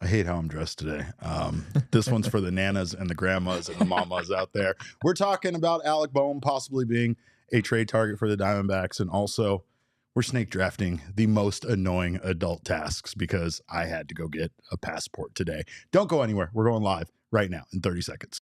I hate how I'm dressed today. This one's for the nanas and the grandmas and the mamas out there. We're talking about Alec Bohm possibly being a trade target for the Diamondbacks, and also we're snake drafting the most annoying adult tasks because I had to go get a passport today. Don't go anywhere. We're going live right now in 30 seconds.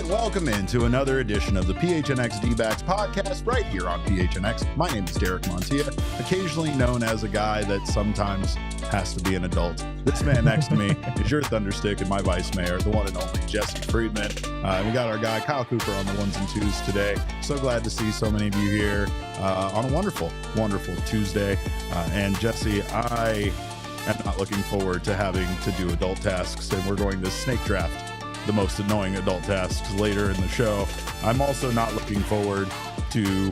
Welcome into another edition of the PHNX Dbacks podcast right here on PHNX. My name is Derek Montilla, occasionally known as a guy that sometimes has to be an adult. This man next to me is your thunderstick and my vice mayor, the one and only Jesse Friedman. We got our guy Kyle Cooper on the ones and twos today. So glad to see so many of you here on a wonderful, wonderful Tuesday. And Jesse, I am not looking forward to having to do adult tasks, and we're going to snake draft the most annoying adult tasks later in the show. I'm also not looking forward to,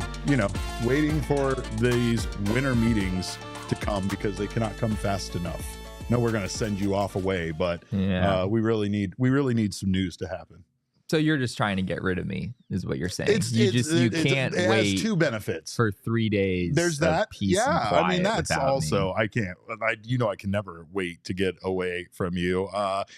waiting for these winter meetings to come because they cannot come fast enough. No, we're going to send you off away, but we really need some news to happen. So you're just trying to get rid of me, is what you're saying. You can't wait. Has two benefits for 3 days. There's that. Peace and quiet. I mean, that's also, me. I can't. I can never wait to get away from you.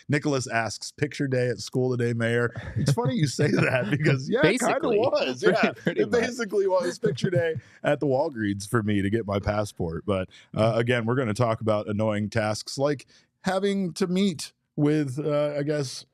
Nicholas asks, picture day at school today, Mayor. It's funny you say that because it kind of was. It basically was picture day at the Walgreens for me to get my passport. But again, we're going to talk about annoying tasks like having to meet with, I guess,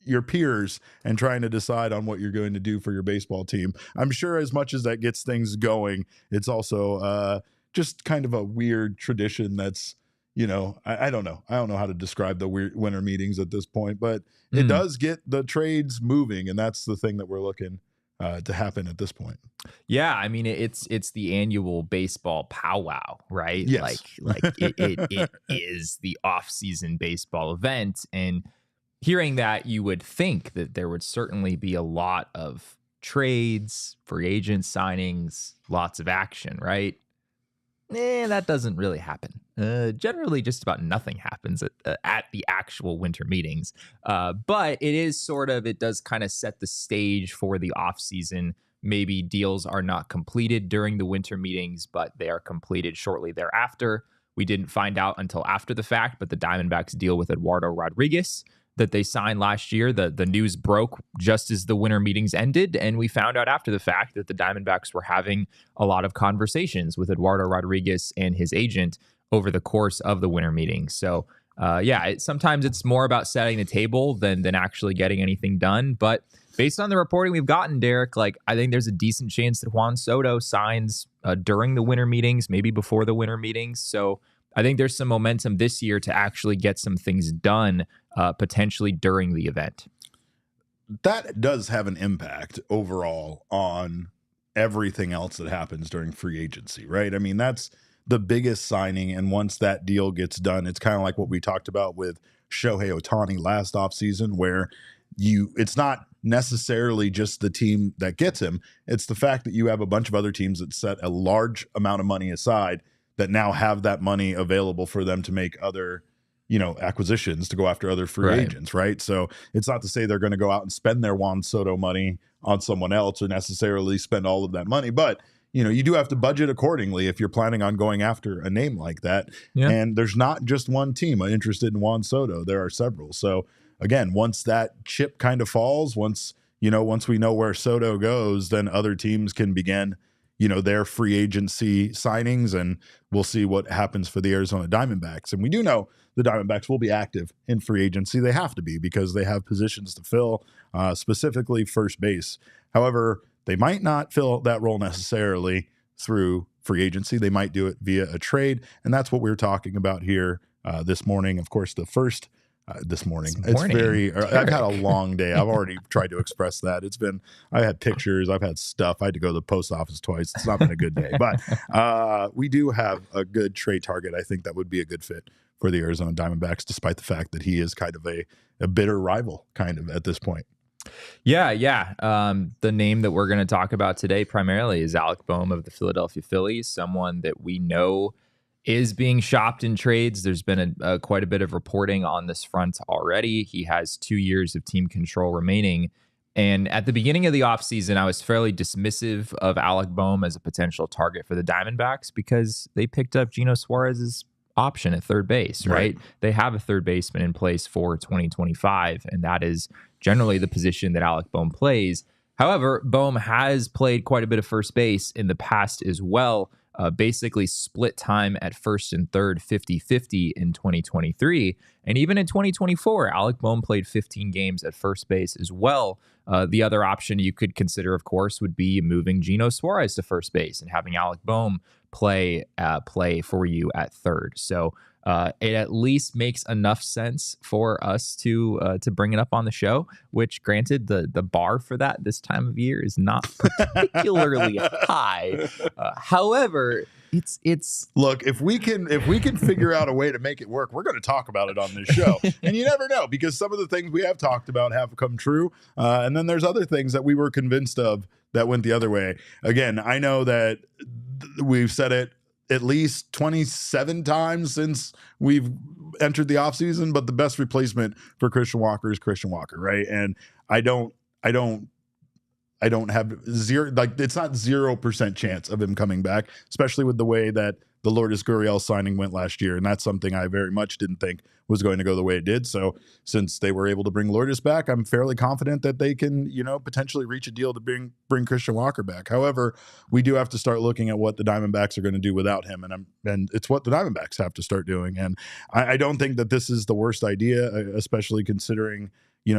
your peers and trying to decide on what you're going to do for your baseball team. I'm sure as much as that gets things going, it's also just kind of a weird tradition that's, I don't know. I don't know how to describe the weird winter meetings at this point, but it does get the trades moving, and that's the thing that we're looking to happen at this point. Yeah, I mean, it's the annual baseball powwow, right? Yes. Like it is the off-season baseball event, and hearing that, you would think that there would certainly be a lot of trades, free agent signings, lots of action, right? That doesn't really happen. Generally, just about nothing happens at the actual winter meetings. But it does kind of set the stage for the offseason. Maybe deals are not completed during the winter meetings, but they are completed shortly thereafter. We didn't find out until after the fact, but the Diamondbacks deal with Eduardo Rodriguez that they signed last year. The news broke just as the winter meetings ended, and we found out after the fact that the Diamondbacks were having a lot of conversations with Eduardo Rodriguez and his agent over the course of the winter meetings. So, sometimes it's more about setting the table than actually getting anything done. But based on the reporting we've gotten, Derek, I think there's a decent chance that Juan Soto signs during the winter meetings, maybe before the winter meetings. So I think there's some momentum this year to actually get some things done potentially during the event. That does have an impact overall on everything else that happens during free agency, right? I mean, that's the biggest signing. And once that deal gets done, it's kind of like what we talked about with Shohei Ohtani last offseason, where it's not necessarily just the team that gets him. It's the fact that you have a bunch of other teams that set a large amount of money aside that now have that money available for them to make other, acquisitions to go after other free agents, right? So it's not to say they're going to go out and spend their Juan Soto money on someone else or necessarily spend all of that money, but you do have to budget accordingly if you're planning on going after a name like that. Yeah. And there's not just one team interested in Juan Soto. There are several. So again, once that chip kind of falls, once we know where Soto goes, then other teams can begin their free agency signings, and we'll see what happens for the Arizona Diamondbacks. And we do know the Diamondbacks will be active in free agency. They have to be because they have positions to fill, specifically first base. However, they might not fill that role necessarily through free agency. They might do it via a trade, and that's what we're talking about here this morning. Of course, the first this morning. This It's morning, very. I've had a Derek. long day. I've already tried to express that. I had pictures. I've had stuff. I had to go to the post office twice. It's not been a good day, but we do have a good trade target. I think that would be a good fit for the Arizona Diamondbacks, despite the fact that he is kind of a bitter rival, kind of at this point. Yeah. The name that we're going to talk about today primarily is Alec Bohm of the Philadelphia Phillies, someone that we know is being shopped in trades. There's been quite a bit of reporting on this front already. He has 2 years of team control remaining. And at the beginning of the offseason, I was fairly dismissive of Alec Bohm as a potential target for the Diamondbacks because they picked up Gino Suarez's option at third base, right? They have a third baseman in place for 2025, and that is generally the position that Alec Bohm plays. However, Bohm has played quite a bit of first base in the past as well. Basically split time at first and third 50-50 in 2023. And even in 2024, Alec Bohm played 15 games at first base as well. The other option you could consider, of course, would be moving Gino Suarez to first base and having Alec Bohm play for you at third. So it at least makes enough sense for us to bring it up on the show, which granted the bar for that this time of year is not particularly high. However, it's look, if we can figure out a way to make it work, we're going to talk about it on this show. And you never know, because some of the things we have talked about have come true. And then there's other things that we were convinced of that went the other way. Again, I know that we've said it at least 27 times since we've entered the offseason, but the best replacement for Christian Walker is Christian Walker, right? And I don't have zero, like it's not 0% chance of him coming back, especially with the way that the Lourdes Gurriel signing went last year. And that's something I very much didn't think was going to go the way it did. So since they were able to bring Lourdes back, I'm fairly confident that they can, potentially reach a deal to bring Christian Walker back. However, we do have to start looking at what the Diamondbacks are going to do without him. And it's what the Diamondbacks have to start doing. And I don't think that this is the worst idea, especially considering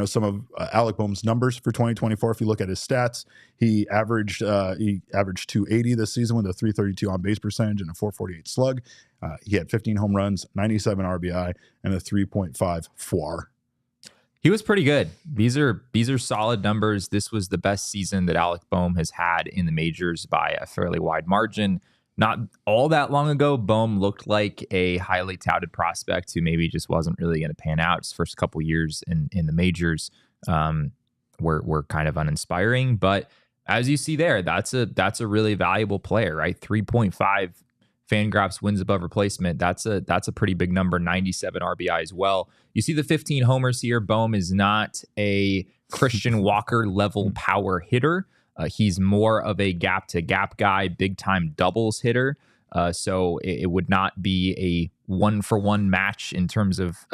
some of Alec Bohm's numbers for 2024. If you look at his stats, he averaged 280 this season with a 332 on base percentage and a 448 slug. He had 15 home runs, 97 RBI, and a 3.5 FWAR. He was pretty good. These are solid numbers. This was the best season that Alec Bohm has had in the majors by a fairly wide margin. Not all that long ago, Bohm looked like a highly touted prospect who maybe just wasn't really going to pan out. His first couple years in the majors were kind of uninspiring. But as you see there, that's a really valuable player, right? 3.5 Fangraphs wins above replacement. That's a pretty big number. 97 RBI as well. You see the 15 homers here. Bohm is not a Christian Walker level power hitter. He's more of a gap-to-gap guy, big-time doubles hitter. So it would not be a one-for-one match in terms of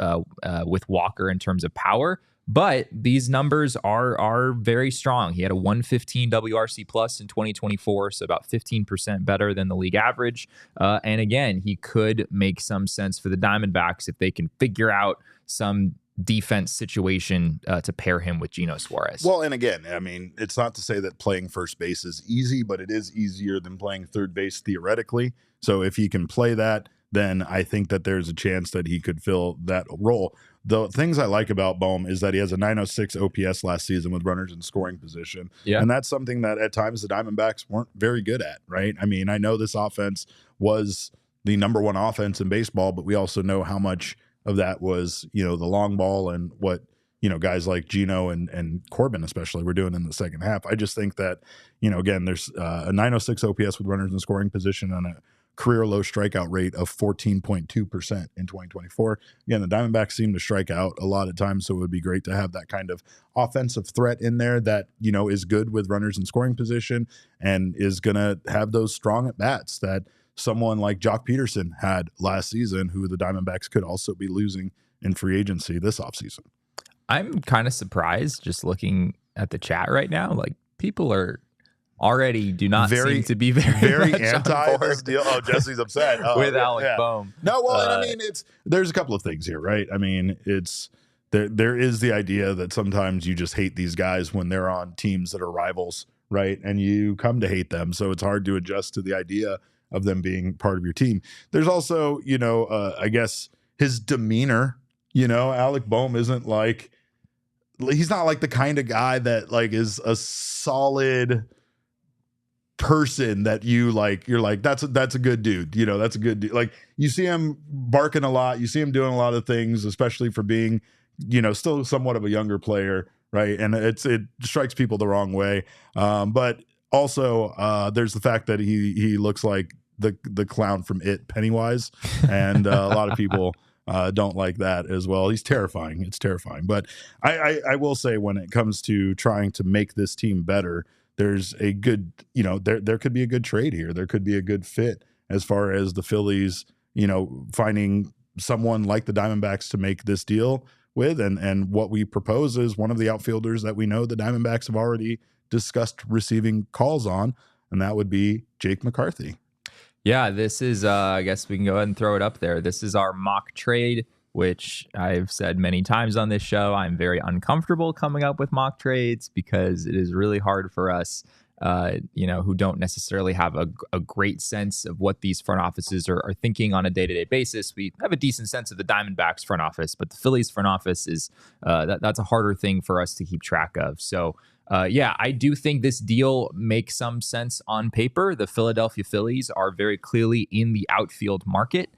with Walker in terms of power. But these numbers are very strong. He had a 115 WRC plus in 2024, so about 15% better than the league average. And again, he could make some sense for the Diamondbacks if they can figure out some defense situation to pair him with Gino Suarez. Well, and again, I mean, it's not to say that playing first base is easy, but it is easier than playing third base theoretically. So if he can play that, then I think that there's a chance that he could fill that role. The things I like about Bohm is that he has a 906 OPS last season with runners in scoring position. Yeah. And that's something that at times the Diamondbacks weren't very good at, right? I mean, I know this offense was the number one offense in baseball, but we also know how much of that was, the long ball and what, guys like Gino and Corbin especially were doing in the second half. I just think that, again, there's a 906 OPS with runners in scoring position and a career low strikeout rate of 14.2% in 2024. Again, the Diamondbacks seem to strike out a lot of times, so it would be great to have that kind of offensive threat in there that, is good with runners in scoring position and is going to have those strong at bats that someone like Jock Peterson had last season, who the Diamondbacks could also be losing in free agency this offseason. I'm kind of surprised just looking at the chat right now. Like, people are already do not seem to be very anti this deal. Oh, Jesse's upset with Alec Bohm. No, well, I mean, there's a couple of things here, right? I mean, there is the idea that sometimes you just hate these guys when they're on teams that are rivals, right? And you come to hate them, so it's hard to adjust to the idea of them being part of your team. There's also, I guess his demeanor, Alec Bohm isn't like, he's not like the kind of guy that like is a solid person that you're like, that's a good dude. That's a good dude. Like, you see him barking a lot, you see him doing a lot of things, especially for being, still somewhat of a younger player, right? And it strikes people the wrong way. But also, there's the fact that he looks like the clown from It, Pennywise, and a lot of people don't like that as well. He's terrifying. It's terrifying. But I will say, when it comes to trying to make this team better, there's a good, there could be a good trade here. There could be a good fit as far as the Phillies, finding someone like the Diamondbacks to make this deal with. And what we propose is one of the outfielders that we know the Diamondbacks have already discussed receiving calls on, and that would be Jake McCarthy. Yeah, this is, I guess we can go ahead and throw it up there. This is our mock trade, which I've said many times on this show. I'm very uncomfortable coming up with mock trades because it is really hard for us, who don't necessarily have a great sense of what these front offices are thinking on a day-to-day basis. We have a decent sense of the Diamondbacks front office, but the Phillies front office is that's a harder thing for us to keep track of. So, I do think this deal makes some sense on paper. The Philadelphia Phillies are very clearly in the outfield market.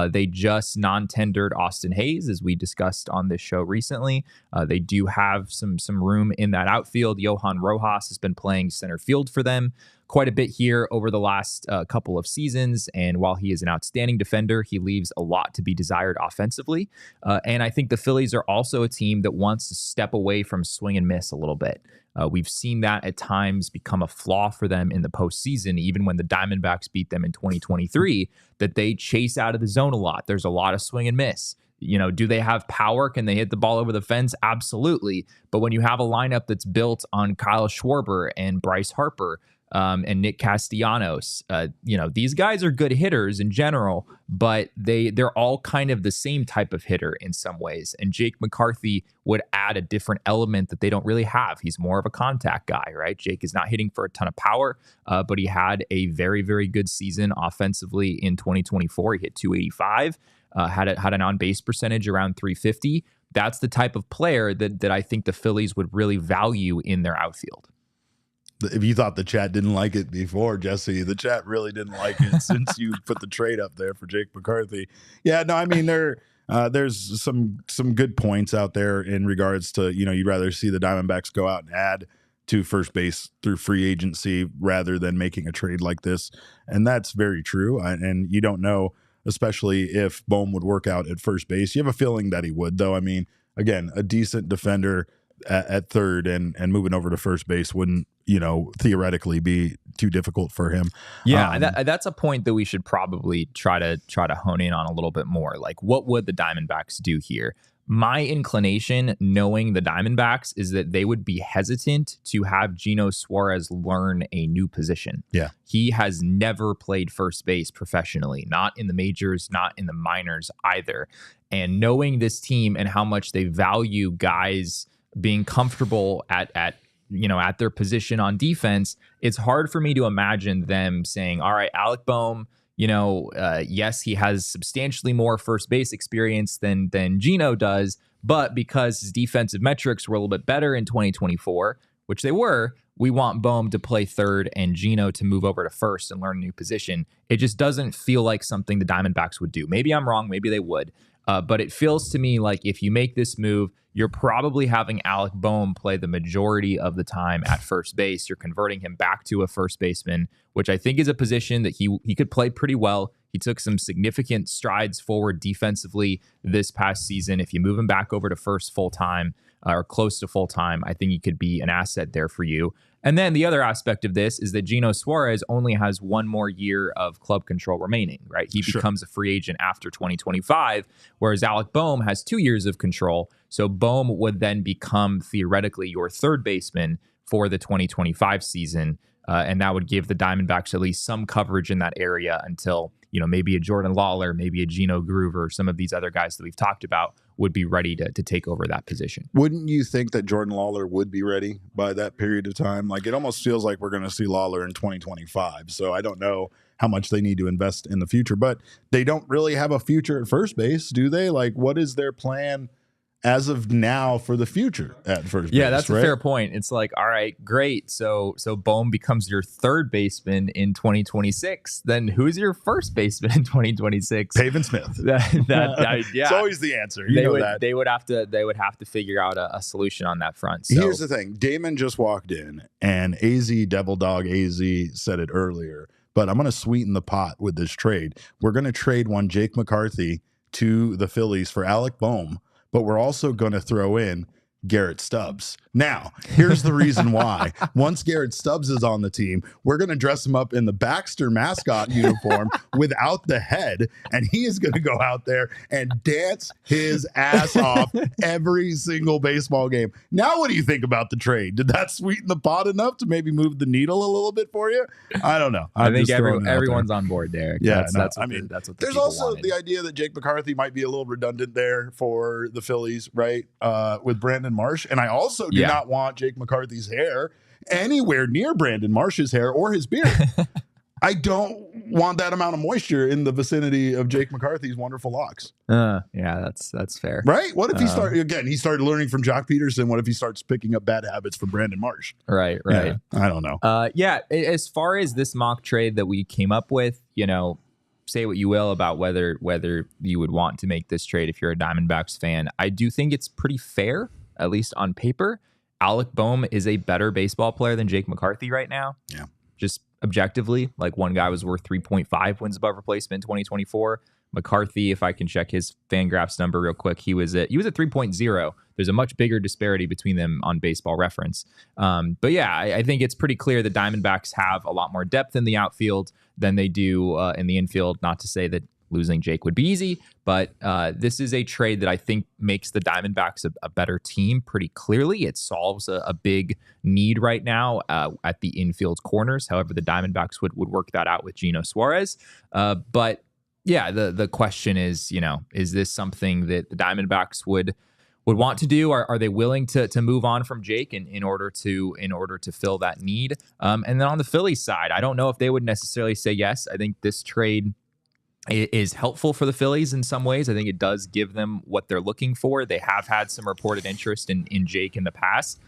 They just non-tendered Austin Hayes, as we discussed on this show recently. They do have some room in that outfield. Johan Rojas has been playing center field for them quite a bit here over the last couple of seasons. And while he is an outstanding defender, he leaves a lot to be desired offensively. And I think the Phillies are also a team that wants to step away from swing and miss a little bit. We've seen that at times become a flaw for them in the postseason, even when the Diamondbacks beat them in 2023, that they chase out of the zone a lot. There's a lot of swing and miss. Do they have power? Can they hit the ball over the fence? Absolutely. But when you have a lineup that's built on Kyle Schwarber and Bryce Harper, and Nick Castellanos, these guys are good hitters in general, but they're all kind of the same type of hitter in some ways. And Jake McCarthy would add a different element that they don't really have. He's more of a contact guy, right? Jake is not hitting for a ton of power, but he had a very, very good season offensively in 2024. He hit 285, had an on-base percentage around 350. That's the type of player that I think the Phillies would really value in their outfield. If you thought the chat didn't like it before, Jesse, the chat really didn't like it since you put the trade up there for Jake McCarthy. Yeah, no, I mean, there's some good points out there in regards to, you'd rather see the Diamondbacks go out and add to first base through free agency rather than making a trade like this. And that's very true. And you don't know, especially if Bohm would work out at first base. You have a feeling that he would, though. I mean, again, a decent defender at third and moving over to first base wouldn't, theoretically be too difficult for him. Yeah, that's a point that we should probably try to hone in on a little bit more. Like, what would the Diamondbacks do here? My inclination, knowing the Diamondbacks, is that they would be hesitant to have Gino Suarez learn a new position. Yeah. He has never played first base professionally, not in the majors, not in the minors either. And knowing this team and how much they value guys being comfortable at their position on defense, it's hard for me to imagine them saying, all right, Alec Bohm, yes, he has substantially more first base experience than Gino does, but because his defensive metrics were a little bit better in 2024, which they were, we want Bohm to play third and Gino to move over to first and learn a new position. It just doesn't feel like something the Diamondbacks would do. Maybe I'm wrong. Maybe they would. But it feels to me like if you make this move, you're probably having Alec Bohm play the majority of the time at first base. You're converting him back to a first baseman, which I think is a position that he could play pretty well. He took some significant strides forward defensively this past season. If you move him back over to first full-time or close to full-time, I think he could be an asset there for you. And then the other aspect of this is that Gino Suarez only has one more year of club control remaining, right? He becomes a free agent after 2025, whereas Alec Bohm has 2 years of control. So Bohm would then become theoretically your third baseman for the 2025 season. And that would give the Diamondbacks at least some coverage in that area until, maybe a Jordan Lawler, maybe a Geno Groover, some of these other guys that we've talked about would be ready to take over that position. Wouldn't you think that Jordan Lawler would be ready by that period of time? Like, it almost feels like we're going to see Lawler in 2025. So I don't know how much they need to invest in the future, but they don't really have a future at first base, do they? Like, what is their plan as of now for the future at first base? Yeah, that's right? a fair point. It's like, all right, great. So Bohm becomes your third baseman in 2026. Then who's your first baseman in 2026? Pavin Smith. Yeah. It's always the answer. They would have to figure out a solution on that front. So here's the thing. Damon just walked in, and Devil Dog AZ said it earlier, but I'm going to sweeten the pot with this trade. We're going to trade one Jake McCarthy to the Phillies for Alec Bohm, but we're also going to throw in Garrett Stubbs. Now, here's the reason why. Once Garrett Stubbs is on the team, we're going to dress him up in the Baxter mascot uniform without the head, and he is going to go out there and dance his ass off every single baseball game. Now, what do you think about the trade? Did that sweeten the pot enough to maybe move the needle a little bit for you? I don't know. I think everyone's on board, Derek. Yeah, that's what the there's also wanted. The idea that Jake McCarthy might be a little redundant there for the Phillies, right? With Brandon Marsh. And I also do not want Jake McCarthy's hair anywhere near Brandon Marsh's hair or his beard. I don't want that amount of moisture in the vicinity of Jake McCarthy's wonderful locks. Yeah, that's fair. Right? What if he started learning from Jock Peterson? What if he starts picking up bad habits from Brandon Marsh? Right. Yeah, I don't know. As far as this mock trade that we came up with, say what you will about whether you would want to make this trade if you're a Diamondbacks fan. I do think it's pretty fair, at least on paper. Alec Bohm is a better baseball player than Jake McCarthy right now. Yeah. Just objectively, like one guy was worth 3.5 wins above replacement in 2024. McCarthy, if I can check his Fangraphs number real quick, he was at 3.0. There's a much bigger disparity between them on Baseball Reference. But yeah, I think it's pretty clear the Diamondbacks have a lot more depth in the outfield than they do in the infield. Not to say that losing Jake would be easy, but this is a trade that I think makes the Diamondbacks a better team pretty clearly. It solves a big need right now at the infield corners. However, the Diamondbacks would work that out with Geno Suarez. But yeah, the question is, is this something that the Diamondbacks would want to do? Are they willing to move on from Jake in order to fill that need? And then on the Phillies side, I don't know if they would necessarily say yes. I think this trade is helpful for the Phillies in some ways. I think it does give them what they're looking for. They have had some reported interest in Jake in the past.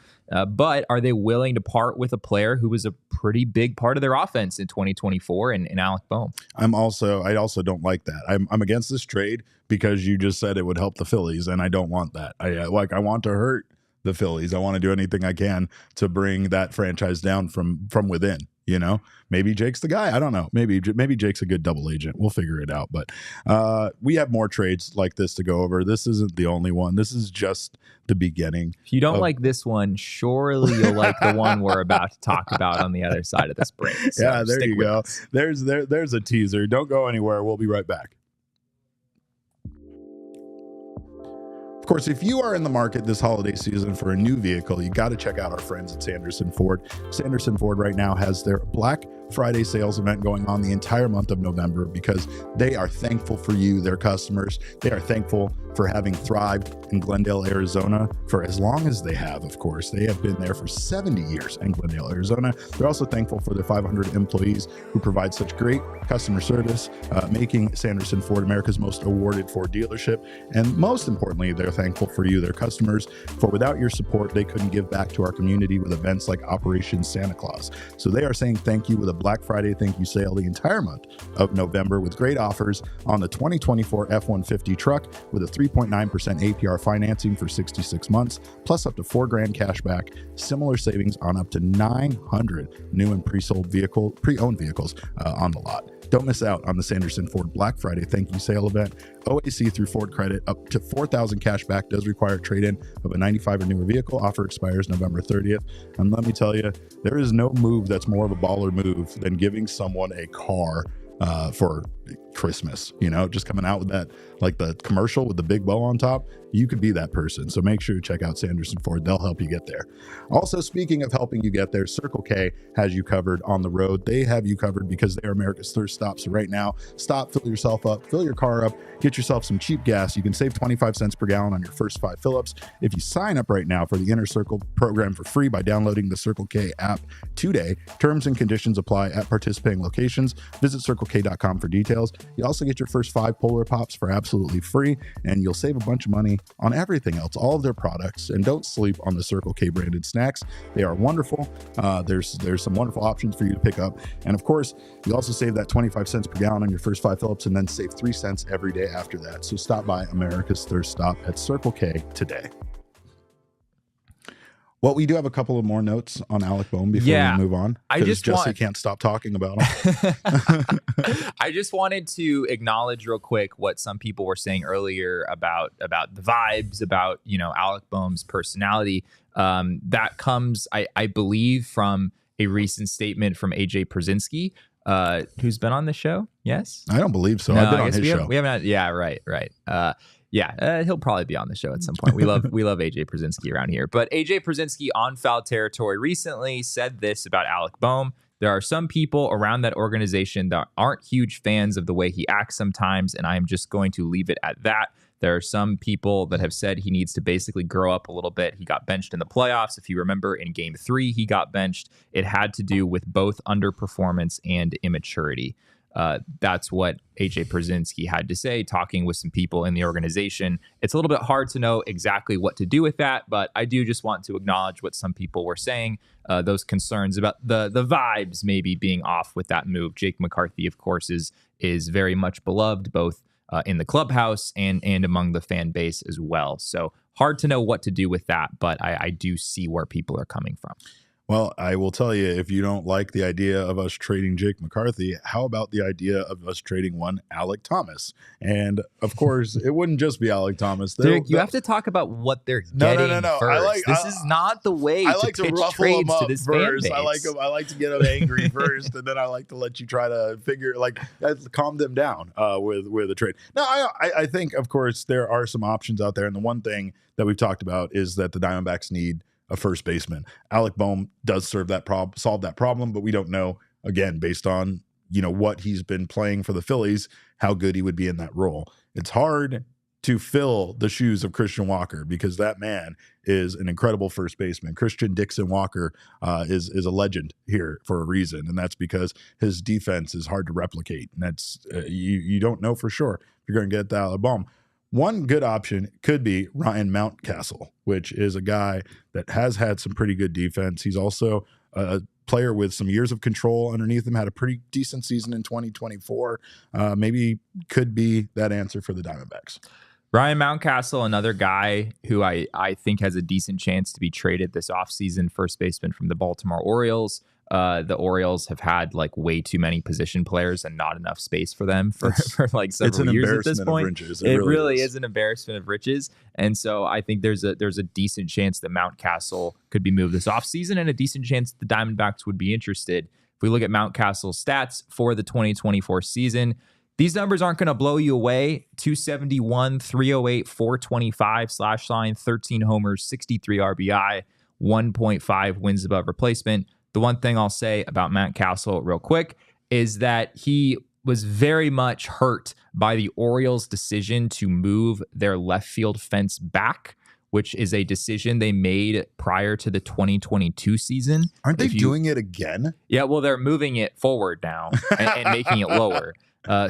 But are they willing to part with a player who was a pretty big part of their offense in 2024 in Alec Bohm? I also don't like that. I'm against this trade because you just said it would help the Phillies, and I don't want that. I want to hurt the Phillies. I want to do anything I can to bring that franchise down from within. Maybe Jake's the guy. I don't know. Maybe Jake's a good double agent. We'll figure it out. But we have more trades like this to go over. This isn't the only one. This is just the beginning. If you don't like this one, surely you'll like the one we're about to talk about on the other side of this break. So yeah, there you go. There's a teaser. Don't go anywhere. We'll be right back. Of course, if you are in the market this holiday season for a new vehicle, you got to check out our friends at Sanderson Ford. Sanderson Ford right now has their Black Friday sales event going on the entire month of November because they are thankful for you, their customers. They are thankful for having thrived in Glendale, Arizona for as long as they have, of course. They have been there for 70 years in Glendale, Arizona. They're also thankful for their 500 employees who provide such great customer service, making Sanderson Ford America's most awarded Ford dealership. And most importantly, they're thankful for you, their customers, for without your support, they couldn't give back to our community with events like Operation Santa Claus. So they are saying thank you with a Black Friday thank you sale the entire month of November with great offers on the 2024 F-150 truck with a 3.9% APR financing for 66 months, plus up to $4,000 cash back, similar savings on up to 900 new and pre-owned vehicles on the lot. Don't miss out on the Sanderson Ford Black Friday thank you sale event. OAC through Ford Credit up to $4,000 cash back does require trade-in of a 95 or newer vehicle. Offer expires November 30th. And let me tell you, there is no move that's more of a baller move than giving someone a car for Christmas, just coming out with that, like the commercial with the big bow on top. You could be that person. So make sure to check out Sanderson Ford. They'll help you get there. Also, speaking of helping you get there, Circle K has you covered on the road. They have you covered because they are America's thirst stop. So right now, stop, fill yourself up, fill your car up, get yourself some cheap gas. You can save 25 cents per gallon on your first 5 fill-ups if you sign up right now for the Inner Circle program for free by downloading the Circle K app today. Terms and conditions apply at participating locations. Visit CircleK.com for details. You also get your first 5 Polar Pops for absolutely free, and you'll save a bunch of money on everything else, all of their products. And don't sleep on the Circle K branded snacks. They are wonderful. There's some wonderful options for you to pick up. And of course, you also save that 25 cents per gallon on your first 5 fill-ups and then save 3 cents every day after that. So stop by America's Thirst Stop at Circle K today. Well, we do have a couple of more notes on Alec Bohm before we move on. Jesse can't stop talking about him. I just wanted to acknowledge real quick what some people were saying earlier about the vibes, about Alec Bohm's personality. That comes, I believe, from a recent statement from AJ Przinsky, who's been on the show. Yes, I don't believe so. I've been on his show. We haven't had, yeah, right. He'll probably be on the show at some point. We love AJ Przinsky around here. But AJ Przinsky on Foul Territory recently said this about Alec Bohm. There are some people around that organization that aren't huge fans of the way he acts sometimes, and I am just going to leave it at that. There are some people that have said he needs to basically grow up a little bit. He got benched in the playoffs. If you remember, in Game 3, he got benched. It had to do with both underperformance and immaturity. That's what AJ Przinsky had to say, talking with some people in the organization. It's a little bit hard to know exactly what to do with that, but I do just want to acknowledge what some people were saying, those concerns about the vibes maybe being off with that move. Jake McCarthy, of course, is very much beloved, both in the clubhouse and among the fan base as well. So hard to know what to do with that, but I do see where people are coming from. Well, I will tell you, if you don't like the idea of us trading Jake McCarthy, how about the idea of us trading one Alec Thomas? And of course, it wouldn't just be Alec Thomas. Derek, you have to talk about what they're getting first. This is not the way I like to to pitch ruffle trades them up to this first. fan base. I like to get them angry first, and then I like to let you try to calm them down with a trade. Now, I think, of course, there are some options out there, and the one thing that we've talked about is that the Diamondbacks need a first baseman. Alec Bohm does solve that problem, but we don't know, again, based on what he's been playing for the Phillies, how good he would be in that role. It's hard to fill the shoes of Christian Walker because that man is an incredible first baseman. Christian Dixon Walker is a legend here for a reason, and that's because his defense is hard to replicate. And that's you don't know for sure if you're going to get that Alec Bohm. One good option could be Ryan Mountcastle, which is a guy that has had some pretty good defense. He's also a player with some years of control underneath him, had a pretty decent season in 2024. Maybe could be that answer for the Diamondbacks. Ryan Mountcastle, another guy who I think has a decent chance to be traded this offseason, first baseman from the Baltimore Orioles. The Orioles have had way too many position players and not enough space for them for several years at this point. It really is an embarrassment of riches. And so I think there's a decent chance that Mountcastle could be moved this offseason, and a decent chance the Diamondbacks would be interested. If we look at Mountcastle's stats for the 2024 season, these numbers aren't going to blow you away. 271, 308, 425 slash line, 13 homers, 63 RBI, 1.5 wins above replacement. The one thing I'll say about Mountcastle real quick is that he was very much hurt by the Orioles' decision to move their left field fence back, which is a decision they made prior to the 2022 season. Aren't they doing it again? Yeah, well, they're moving it forward now and making it lower.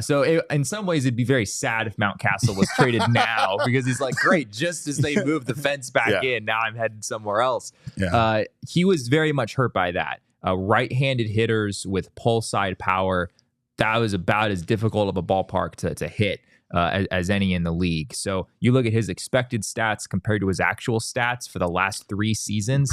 So in some ways, it'd be very sad if Mountcastle was traded now because he's like, great, just as they moved the fence back in, now I'm headed somewhere else. Yeah. He was very much hurt by that. Right-handed hitters with pull side power, that was about as difficult of a ballpark to hit as any in the league. So you look at his expected stats compared to his actual stats for the last 3 seasons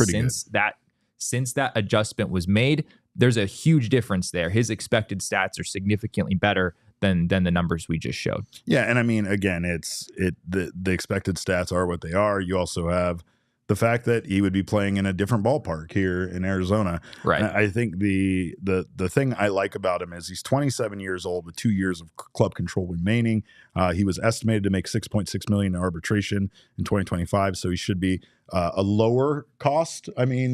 since that adjustment was made. There's a huge difference there. His expected stats are significantly better than the numbers we just showed. Yeah, and I mean, again, the expected stats are what they are. You also have the fact that he would be playing in a different ballpark here in Arizona. Right. And I think the thing I like about him is he's 27 years old with 2 years of club control remaining. He was estimated to make $6.6 million in arbitration in 2025, so he should be a lower cost,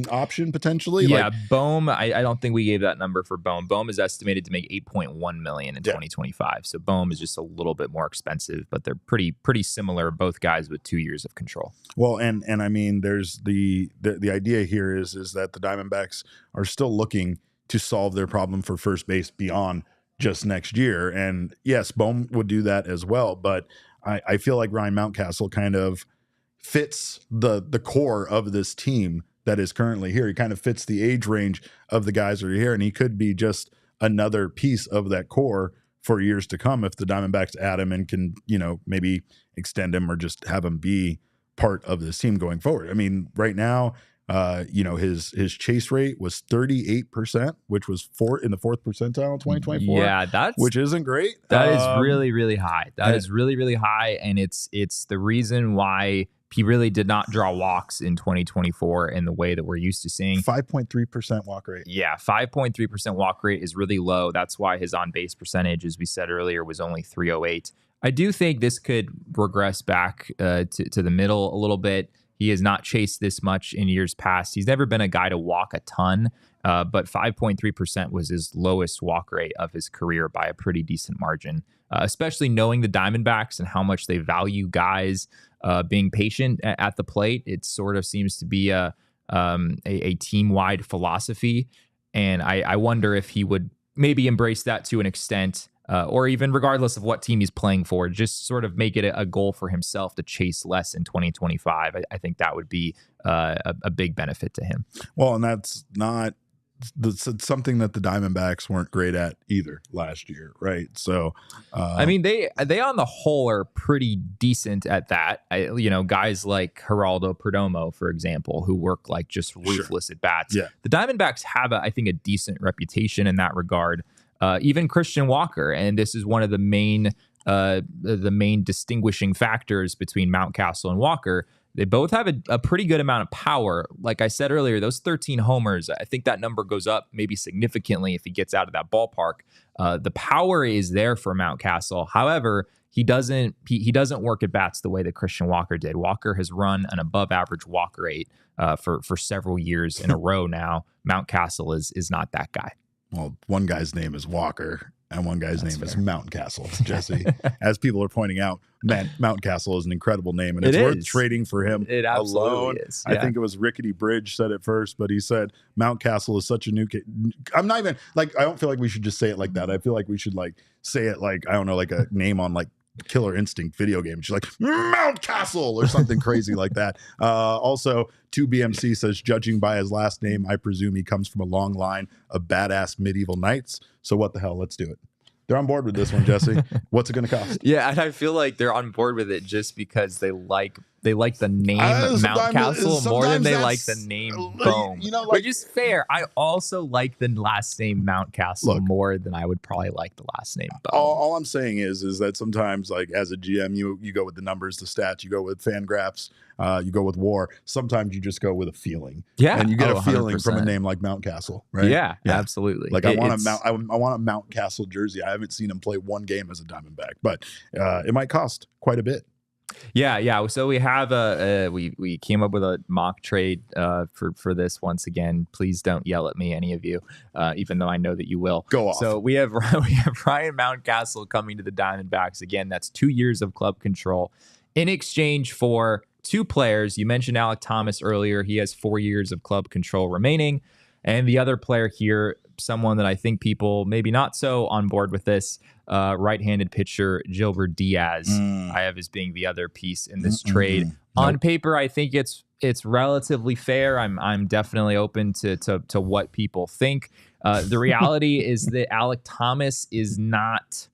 option potentially. Yeah, Bohm, I don't think we gave that number for Bohm. Bohm is estimated to make $8.1 million in 2025. So Bohm is just a little bit more expensive, but they're pretty similar, both guys with 2 years of control. Well, and there's the idea here is that the Diamondbacks are still looking to solve their problem for first base beyond just next year. And yes, Bohm would do that as well, but I feel like Ryan Mountcastle kind of fits the core of this team that is currently here. He kind of fits the age range of the guys that are here, and he could be just another piece of that core for years to come if the Diamondbacks add him and can, maybe extend him or just have him be part of this team going forward. I mean, right now, his chase rate was 38%, which was in the fourth percentile in 2024. Yeah, which isn't great. That is really, really high. That is really, really high, and it's the reason why he really did not draw walks in 2024 in the way that we're used to seeing. 5.3% walk rate. Yeah, 5.3% walk rate is really low. That's why his on-base percentage, as we said earlier, was only 308. I do think this could regress back to the middle a little bit. He has not chased this much in years past. He's never been a guy to walk a ton, but 5.3% was his lowest walk rate of his career by a pretty decent margin, especially knowing the Diamondbacks and how much they value guys being patient at the plate. It sort of seems to be a team-wide philosophy, and I wonder if he would maybe embrace that to an extent, or even regardless of what team he's playing for, just sort of make it a goal for himself to chase less in 2025. I think that would be a big benefit to him. Well, and that's something that the Diamondbacks weren't great at either last year, right? So, they on the whole are pretty decent at that. Guys like Geraldo Perdomo, for example, who work like just ruthless at bats. Yeah. The Diamondbacks have, I think, a decent reputation in that regard. Even Christian Walker, and this is one of the main distinguishing factors between Mountcastle and Walker. They both have a pretty good amount of power. Like I said earlier, those 13 homers, I think that number goes up maybe significantly if he gets out of that ballpark. The power is there for Mountcastle. However, he doesn't work at bats the way that Christian Walker did. Walker has run an above average walk rate for several years in a row now. Mountcastle is not that guy. Well, one guy's name is Walker and one guy's name is Mountcastle, Jesse. As people are pointing out, Mountcastle is an incredible name, and it's worth trading for him it alone. Is. Yeah. I think it was Rickety Bridge said it first, but he said Mountcastle is such a new kid. I'm not even I don't feel like we should just say it like that. I feel like we should say it like, I don't know, like a name on Killer Instinct video game. She's like Mountcastle or something crazy like that. Also, 2BMC says, judging by his last name, I presume he comes from a long line of badass medieval knights. So what the hell? Let's do it. They're on board with this one, Jesse. What's it going to cost? Yeah, and I feel like they're on board with it just because they like the name Mountcastle more than they like the name Bohm. Which is fair. I also like the last name Mountcastle more than I would probably like the last name Bohm. All I'm saying is that sometimes, as a GM, you go with the numbers, the stats, you go with Fangraphs, you go with WAR. Sometimes you just go with a feeling. Yeah, and you get a feeling 100%. from a name like Mountcastle, right? Yeah, absolutely. I want a Mountcastle jersey. I haven't seen him play one game as a Diamondback, but it might cost quite a bit. Yeah. So we have we came up with a mock trade for this once again. Please don't yell at me, any of you, even though I know that you will. Go off. So we have Ryan Mountcastle coming to the Diamondbacks again. That's 2 years of club control in exchange for two players. You mentioned Alec Thomas earlier. He has 4 years of club control remaining, and the other player here, someone that I think people maybe not so on board with this, right-handed pitcher Gilbert Diaz. I have as being the other piece in this trade. On paper, I think it's relatively fair. I'm definitely open to what people think. The reality is that Alec Thomas is not.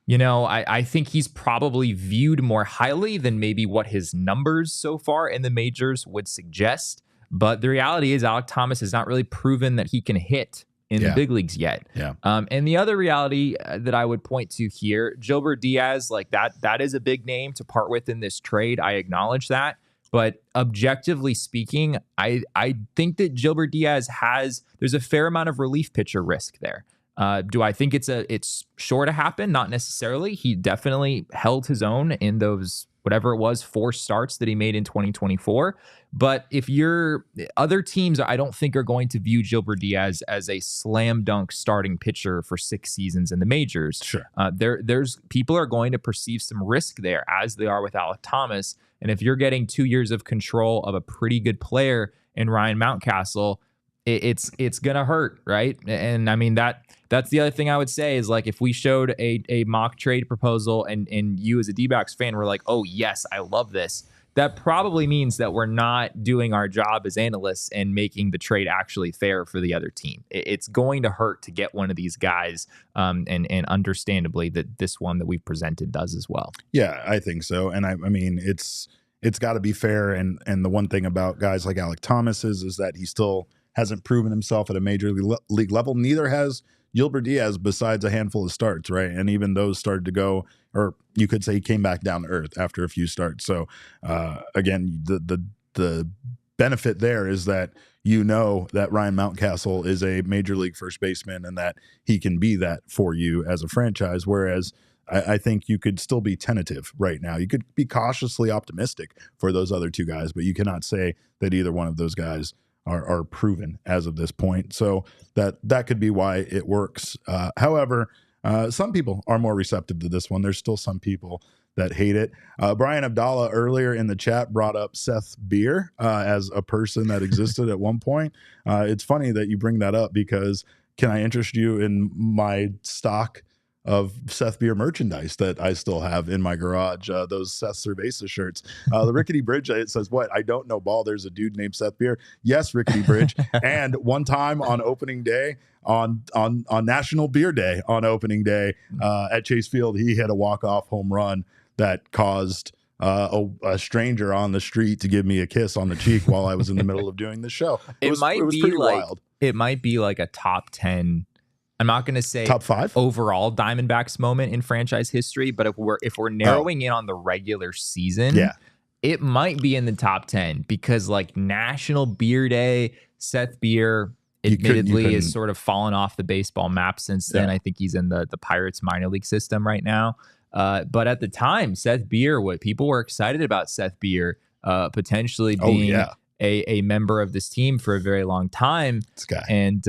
I think he's probably viewed more highly than maybe what his numbers so far in the majors would suggest. But the reality is Alec Thomas has not really proven that he can hit in the big leagues yet. Yeah. And the other reality that I would point to here, Gilbert Diaz, that is a big name to part with in this trade. I acknowledge that. But objectively speaking, I think that Gilbert Diaz there's a fair amount of relief pitcher risk there. Do I think it's sure to happen? Not necessarily. He definitely held his own in those, whatever it was, 4 starts that he made in 2024. But if other teams, I don't think are going to view Gilbert Diaz as a slam dunk starting pitcher for 6 seasons in the majors. Sure. There's people are going to perceive some risk there, as they are with Alec Thomas. And if you're getting 2 years of control of a pretty good player in Ryan Mountcastle, it's gonna hurt, right? And I mean that's the other thing I would say is, like, if we showed a mock trade proposal and you as a Dbacks fan were like, oh yes, I love this, that probably means that we're not doing our job as analysts and making the trade actually fair for the other team. It's going to hurt to get one of these guys, and understandably that this one that we've presented does as well. Yeah, I think so. And I mean, it's got to be fair. And the one thing about guys like Alec Thomas is that he still hasn't proven himself at a major league level. Neither has Gilbert Diaz, besides a handful of starts, right? And even those started to go, or you could say he came back down to earth after a few starts. So again, the benefit there is that you know that Ryan Mountcastle is a major league first baseman and that he can be that for you as a franchise. Whereas I think you could still be tentative right now. You could be cautiously optimistic for those other 2 guys, but you cannot say that either one of those guys are proven as of this point. So that could be why it works. However, some people are more receptive to this one. There's still some people that hate it. Brian Abdallah earlier in the chat brought up Seth Beer as a person that existed at one point. It's funny that you bring that up because can I interest you in my stock of Seth Beer merchandise that I still have in my garage, those Seth Cerveza shirts. The Rickety Bridge, it says, what? I don't know ball. There's a dude named Seth Beer. Yes, Rickety Bridge. And one time on opening day, on National Beer Day, on opening day at Chase Field, he hit a walk-off home run that caused a stranger on the street to give me a kiss on the cheek while I was in the middle of doing the show. It was pretty wild. It might be like a top 10. I'm not going to say top 5 overall Diamondbacks moment in franchise history, but if we're narrowing in on the regular season, yeah, it might be in the top 10 because, like, National Beer Day, Seth Beer admittedly has sort of fallen off the baseball map since then. I think he's in the Pirates minor league system right now. But at the time, Seth Beer, what people were excited about Seth Beer potentially being a member of this team for a very long time. This guy. And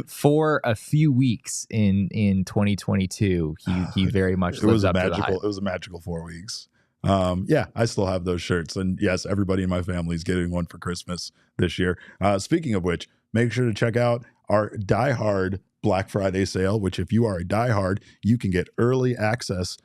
for a few weeks in 2022, he very much lived up to the hype. It was a magical 4 weeks. I still have those shirts. And yes, everybody in my family is getting one for Christmas this year. Speaking of which, make sure to check out our Die Hard Black Friday sale, which if you are a diehard, you can get early access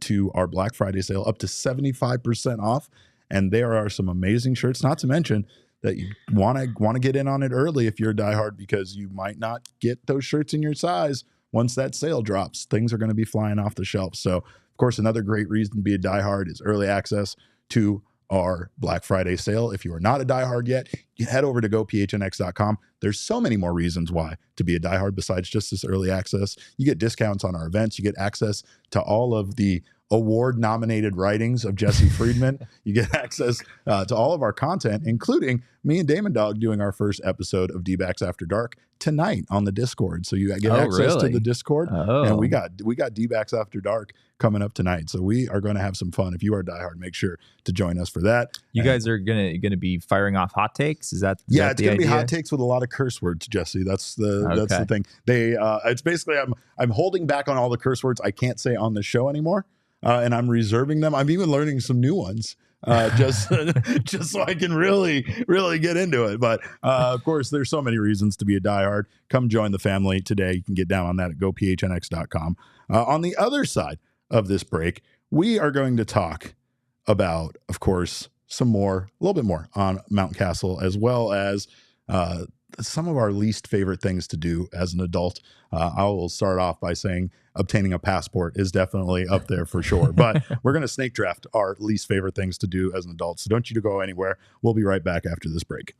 to our Black Friday sale up to 75% off. And there are some amazing shirts, not to mention that you want to get in on it early if you're a diehard, because you might not get those shirts in your size once that sale drops. Things are going to be flying off the shelf. So, of course, another great reason to be a diehard is early access to our Black Friday sale. If you are not a diehard yet, you head over to gophnx.com. There's so many more reasons why to be a diehard besides just this early access. You get discounts on our events. You get access to all of the award-nominated writings of Jesse Friedman. You get access to all of our content, including me and Damon Dog doing our first episode of Dbacks After Dark tonight on the Discord. So you get access to the Discord, and we got Dbacks After Dark coming up tonight. So we are going to have some fun. If you are diehard, make sure to join us for that. You guys are gonna be firing off hot takes. Is that it's going to be hot takes with a lot of curse words, Jesse. That's the thing. It's basically I'm holding back on all the curse words I can't say on the show anymore. And I'm reserving them. I'm even learning some new ones just so I can really get into it. But of course, there's so many reasons to be a diehard. Come join the family today. You can get down on that at gophnx.com. On the other side of this break, we are going to talk about, of course, a little bit more on Mountcastle, as well as some of our least favorite things to do as an adult. I will start off by saying obtaining a passport is definitely up there for sure. But we're going to snake draft our least favorite things to do as an adult. So don't you go anywhere. We'll be right back after this break.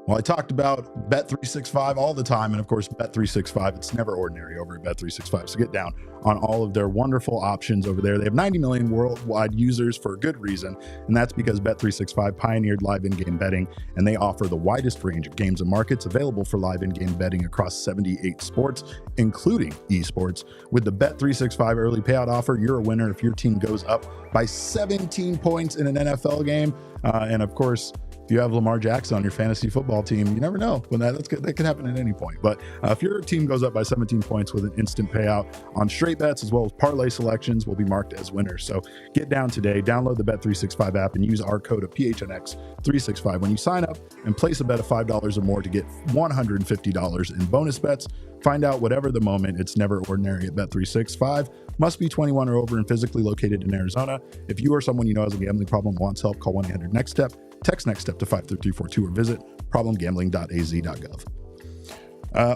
Well, I talked about Bet365 all the time, and of course, Bet365, it's never ordinary over at Bet365. So get down on all of their wonderful options over there. They have 90 million worldwide users for a good reason, and that's because Bet365 pioneered live in-game betting, and they offer the widest range of games and markets available for live in-game betting across 78 sports, including esports. With the Bet365 early payout offer, you're a winner if your team goes up by 17 points in an NFL game. And of course, if you have Lamar Jackson on your fantasy football team, you never know when that could happen at any point. But if your team goes up by 17 points with an instant payout on straight bets as well as parlay selections, will be marked as winners. So get down today, download the Bet365 app, and use our code of PHNX365 when you sign up and place a bet of $5 or more to get $150 in bonus bets. Find out whatever the moment. It's never ordinary at Bet365. Must be 21 or over and physically located in Arizona. If you or someone you know has a gambling problem, wants help, call 1-800-NEXT-STEP. Text NEXT STEP to 53342 or visit problemgambling.az.gov.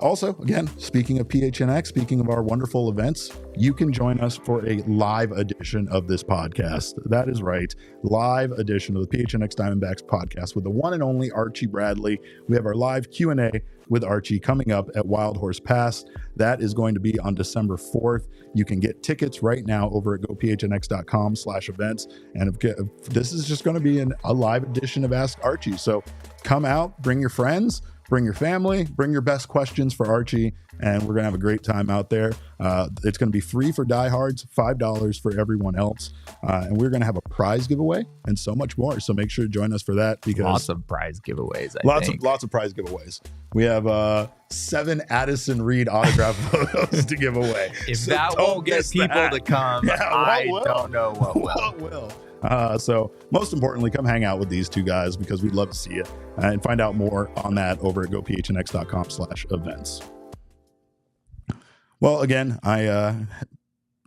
Also, again, speaking of PHNX, speaking of our wonderful events, you can join us for a live edition of this podcast. That is right, live edition of the PHNX Diamondbacks podcast with the one and only Archie Bradley. We have our live Q&A with Archie coming up at Wild Horse Pass. That is going to be on December 4th. You can get tickets right now over at gophnx.com/events. And if this is just going to be a live edition of Ask Archie. So come out, bring your friends, bring your family, bring your best questions for Archie, and we're going to have a great time out there. It's going to be free for diehards, $5 for everyone else. And we're going to have a prize giveaway and so much more. So make sure to join us for that, because lots of prize giveaways. Lots of prize giveaways. We have 7 Addison Reed autograph photos to give away. If so that won't get people to come, I don't know what will. So most importantly, come hang out with these two guys, because we'd love to see you, and find out more on that over at gophnx.com/events. Well, again, I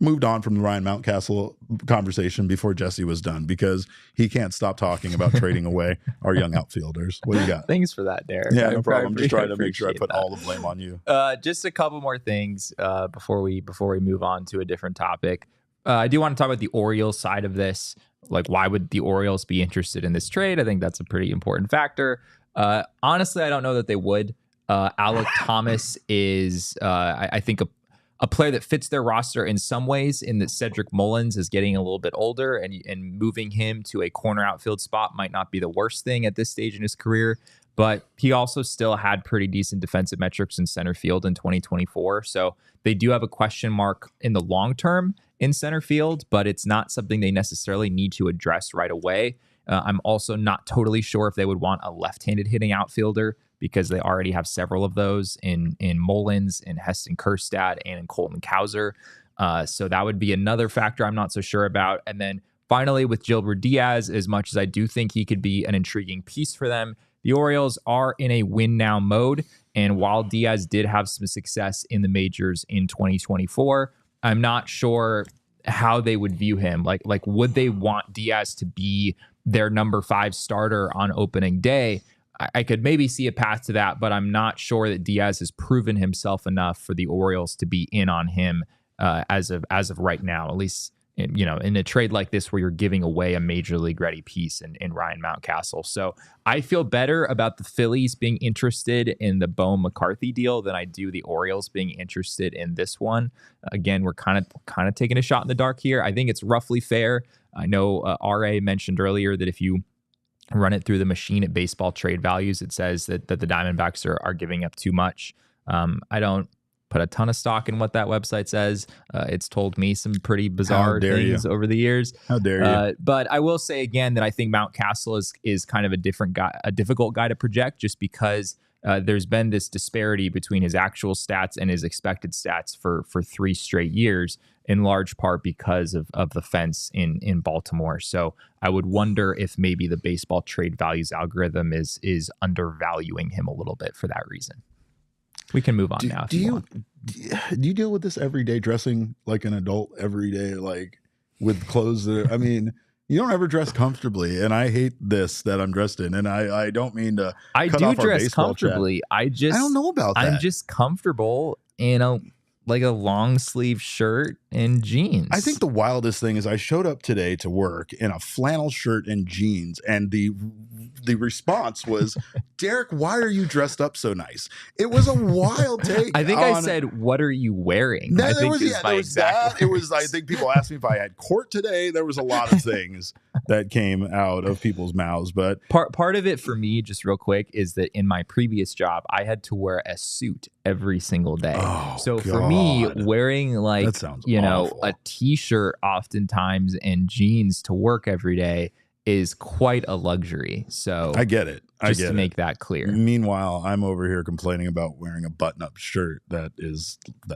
moved on from the Ryan Mountcastle conversation before Jesse was done, because he can't stop talking about trading away our young outfielders. What do you got? Thanks for that, Derek. Yeah, no problem. I'm just trying to make sure I put all the blame on you. Just a couple more things before we move on to a different topic. I do want to talk about the Orioles side of this. Like, why would the Orioles be interested in this trade? I think that's a pretty important factor. Honestly, I don't know that they would. Alec Thomas is, I think, a player that fits their roster in some ways, in that Cedric Mullins is getting a little bit older, and moving him to a corner outfield spot might not be the worst thing at this stage in his career. But he also still had pretty decent defensive metrics in center field in 2024. So they do have a question mark in the long term in center field, but it's not something they necessarily need to address right away. I'm also not totally sure if they would want a left-handed hitting outfielder, because they already have several of those in Mullins, in Heston Kjerstad, and in Colton Cowser. So that would be another factor I'm not so sure about. And then finally, with Gilbert Diaz, as much as I do think he could be an intriguing piece for them, the Orioles are in a win-now mode. And while Diaz did have some success in the majors in 2024, I'm not sure how they would view him. Like, would they want Diaz to be their number 5 starter on opening day? I could maybe see a path to that, but I'm not sure that Diaz has proven himself enough for the Orioles to be in on him as of right now, at least, in a trade like this where you're giving away a major league ready piece in Ryan Mountcastle. So I feel better about the Phillies being interested in the Bohm McCarthy deal than I do the Orioles being interested in this one. Again, we're kind of taking a shot in the dark here. I think it's roughly fair. I know RA mentioned earlier that if you run it through the machine at baseball trade values, it says that the Diamondbacks are giving up too much. I don't put a ton of stock in what that website says. It's told me some pretty bizarre things over the years. How dare you? But I will say again that I think Mountcastle is kind of a difficult guy to project, just because there's been this disparity between his actual stats and his expected stats for 3 straight years, in large part because of the fence in Baltimore. So I would wonder if maybe the baseball trade values algorithm is undervaluing him a little bit for that reason. We can move on now. Do you deal with this every day, dressing like an adult every day, like with clothes that I mean, you don't ever dress comfortably, and I hate this that I'm dressed in, and I don't mean to. I cut do off our dress baseball comfortably. Chat. I don't know about that. I'm just comfortable in a like a long sleeve shirt and jeans. I think the wildest thing is I showed up today to work in a flannel shirt and jeans, and the response was, Derek, why are you dressed up so nice? It was a wild take. I think I said, what are you wearing? No, I there think was, is yeah, my there was exact that. It was, I think people asked me if I had court today. There was a lot of things that came out of people's mouths. But part of it for me, just real quick, is that in my previous job, I had to wear a suit every single day. Oh, so for me, God. wearing like, That sounds you know, awful. a t-shirt oftentimes and jeans to work every day is quite a luxury. So I get it. just to make that clear. Meanwhile, I'm over here complaining about wearing a button-up shirt that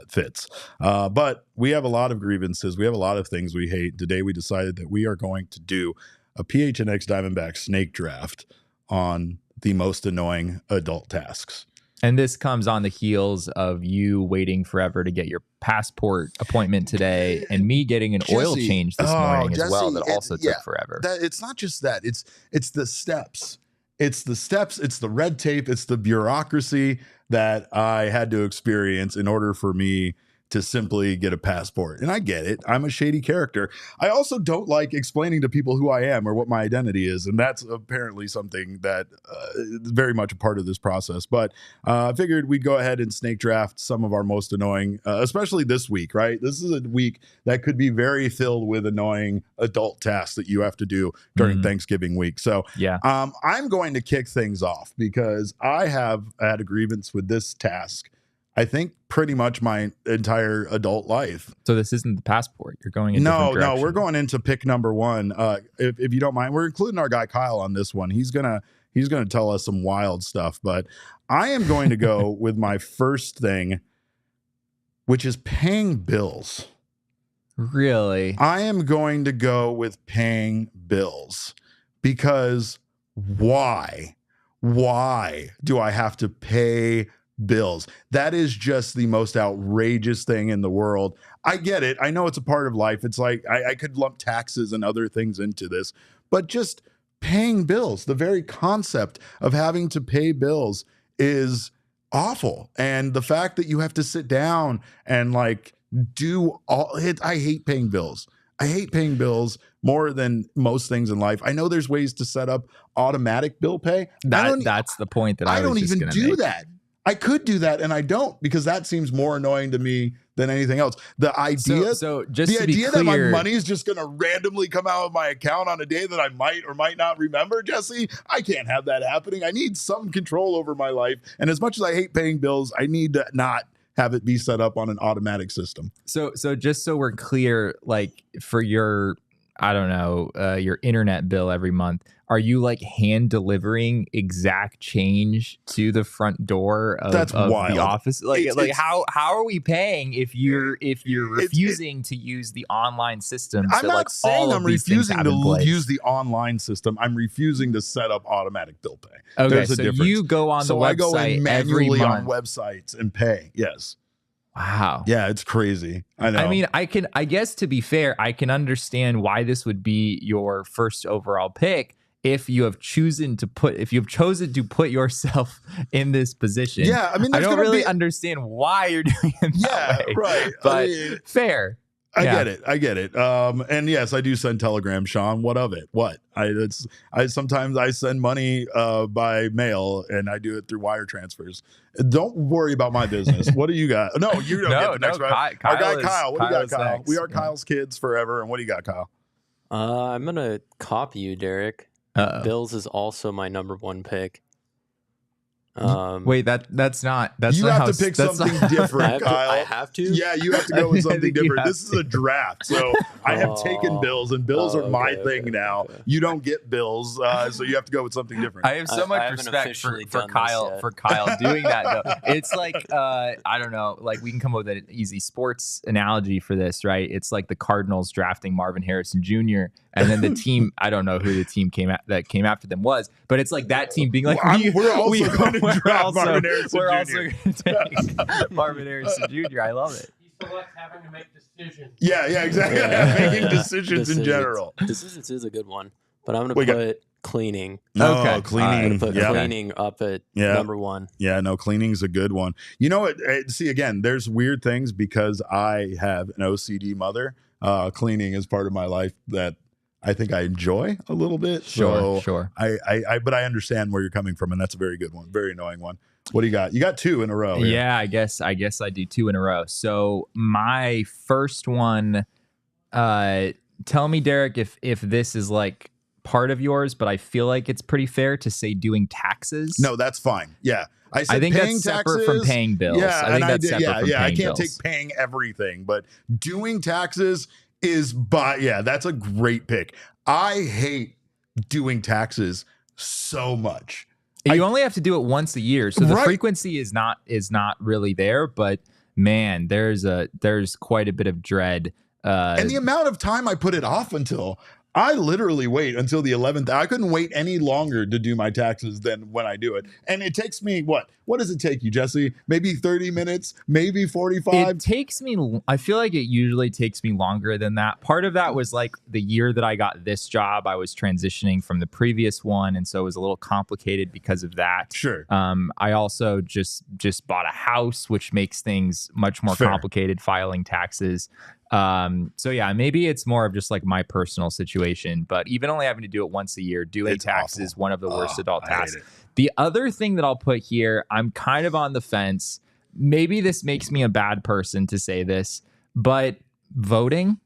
fits. But we have a lot of grievances. We have a lot of things we hate. Today, we decided that we are going to do a PHNX Diamondbacks snake draft on the most annoying adult tasks. And this comes on the heels of you waiting forever to get your passport appointment today and me getting an oil change this morning as well that also took forever. It's not just that. It's the steps. It's the steps. It's the red tape. It's the bureaucracy that I had to experience in order for me to simply get a passport. And I get it. I'm a shady character. I also don't like explaining to people who I am or what my identity is. And that's apparently something that is very much a part of this process. But I figured we'd go ahead and snake draft some of our most annoying, especially this week, right? This is a week that could be very filled with annoying adult tasks that you have to do during Thanksgiving week. So yeah, I'm going to kick things off because I have had a grievance with this task, I think, pretty much my entire adult life. So this isn't the passport. You're going in different direction. No, we're going into pick number one. If you don't mind, we're including our guy Kyle on this one. He's gonna tell us some wild stuff. But I am going to go with my first thing, which is paying bills. Really? I am going to go with paying bills because why? Why do I have to pay bills? That is just the most outrageous thing in the world. I get it. I know it's a part of life. It's like I could lump taxes and other things into this, but just paying bills, the very concept of having to pay bills is awful. And the fact that you have to sit down and like do all it, I hate paying bills. I hate paying bills more than most things in life. I know there's ways to set up automatic bill pay. That's the point that I don't even do that. I could do that, and I don't, because that seems more annoying to me than anything else. The idea, that my money is just going to randomly come out of my account on a day that I might or might not remember, Jesse, I can't have that happening. I need some control over my life. And as much as I hate paying bills, I need to not have it be set up on an automatic system. So just so we're clear, like for your, I don't know, your internet bill every month, are you like hand delivering exact change to the front door of the office? Like how are we paying if you're refusing to use the online system? I'm not saying I'm refusing to use the online system. I'm refusing to set up automatic bill pay. Okay, there's a so difference. You go on the website I go in manually every month on websites and pay. Yes. Wow. Yeah, it's crazy. I know. I mean, I guess to be fair, I can understand why this would be your first overall pick if you have chosen to put yourself in this position. Yeah, I mean, I don't really understand why you're doing it that way. Right. But fair. I get it. And yes, I do send telegrams, Sean. What of it? What? I sometimes I send money by mail, and I do it through wire transfers. Don't worry about my business. What do you got? No, you don't get the next round. Our guy Kyle. What do you got, Kyle? Next. We are Kyle's kids forever. And what do you got, Kyle? I'm gonna copy you, Derek. Bills is also my number one pick. Wait, that's not. You have to pick something different, Kyle. I have to. Yeah, you have to go with something different. This is a draft, so I have taken bills, and bills are my thing now. Okay. You don't get bills, so you have to go with something different. I have so much respect for Kyle doing that though. It's like I don't know, like we can come up with an easy sports analogy for this, right? It's like the Cardinals drafting Marvin Harrison Jr. and then the team, I don't know who the team came after them was, but it's like that team being like, we're also going to draft Marvin Harrison Jr. We're also going to take Marvin Harrison Jr. I love it. He selects having to make decisions. Yeah, exactly. Yeah. Making decisions in general. Decisions is a good one, but I'm going to put cleaning. No, cleaning. Put cleaning up at number one. Yeah, no, cleaning's a good one. You know what? See, again, there's weird things because I have an OCD mother. Cleaning is part of my life that I think I enjoy a little bit. Sure. But I understand where you're coming from, and that's a very good one. Very annoying one. What do you got? You got 2 in a row. Here. Yeah, I guess I do 2 in a row. So my first one, tell me, Derek, if this is like part of yours, but I feel like it's pretty fair to say doing taxes. No, that's fine. Yeah. I think that's separate from paying bills. Yeah, I think that's separate from paying I can't bills. take paying everything, but doing taxes is that's a great pick. I hate doing taxes so much. You only have to do it once a year, so the frequency is not really there, but man, there's quite a bit of dread. And the amount of time I put it off until I literally wait until the 11th. I couldn't wait any longer to do my taxes than when I do it. And it takes me, what does it take you, Jesse? Maybe 30 minutes, maybe 45? It takes me, I feel like it usually takes me longer than that. Part of that was like the year that I got this job, I was transitioning from the previous one. And so it was a little complicated because of that. Sure. I also just bought a house, which makes things much more complicated filing taxes. So yeah, maybe it's more of just like my personal situation, but even only having to do it once a year, doing taxes, one of the worst adult tasks. The other thing that I'll put here, I'm kind of on the fence. Maybe this makes me a bad person to say this, but voting.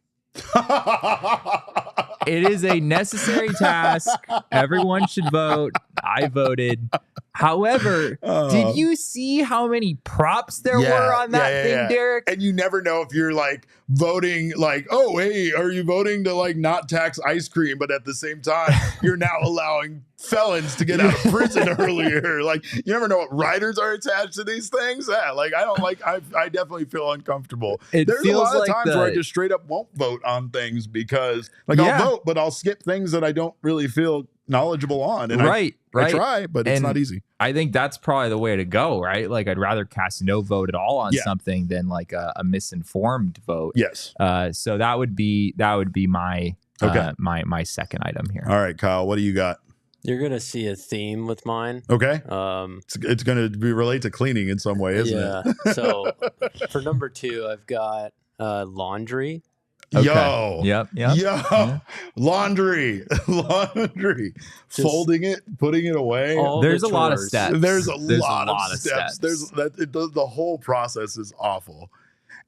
It is a necessary task. Everyone should vote. I voted. However, did you see how many props there were on that thing, Derek? And you never know if you're like voting like, oh, hey, are you voting to like not tax ice cream? But at the same time, you're now allowing felons to get out of prison earlier. Like, you never know what riders are attached to these things. Yeah, like I definitely feel uncomfortable. There's a lot of times where I just straight up won't vote on things because like I'll vote, but I'll skip things that I don't really feel knowledgeable on. And I try, but it's not easy. I think that's probably the way to go, right? Like I'd rather cast no vote at all on something than like a misinformed vote. Yes. So that would be my my second item here. All right, Kyle, what do you got? You're gonna see a theme with mine. Okay. It's gonna be related to cleaning in some way, isn't it? So for number 2, I've got laundry. Okay. Yo, laundry, folding it, putting it away. There's a lot of steps. There's a lot of steps. The whole process is awful.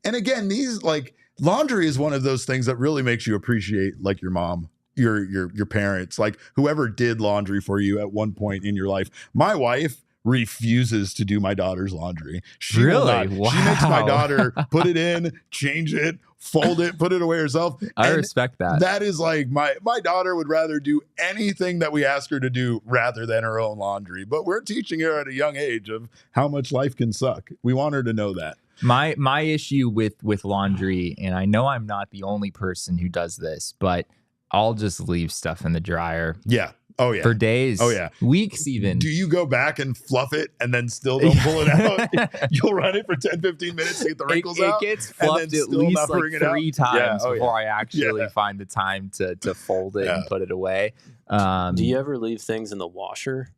And again, these like laundry is one of those things that really makes you appreciate like your mom, your parents, like whoever did laundry for you at one point in your life. My wife refuses to do my daughter's laundry. She will not. Wow. She makes my daughter put it in, change it, fold it, put it away herself. I respect that. That is like my daughter would rather do anything that we ask her to do rather than her own laundry. But we're teaching her at a young age of how much life can suck. We want her to know that. My issue with laundry, and I know I'm not the only person who does this, but I'll just leave stuff in the dryer. Yeah. Oh, yeah. For days. Oh, yeah. Weeks even. Do you go back and fluff it and then still don't pull it out? You'll run it for 10, 15 minutes to get the wrinkles out? It gets fluffed at least like 3 times before I actually find the time to fold it and put it away. Do you ever leave things in the washer?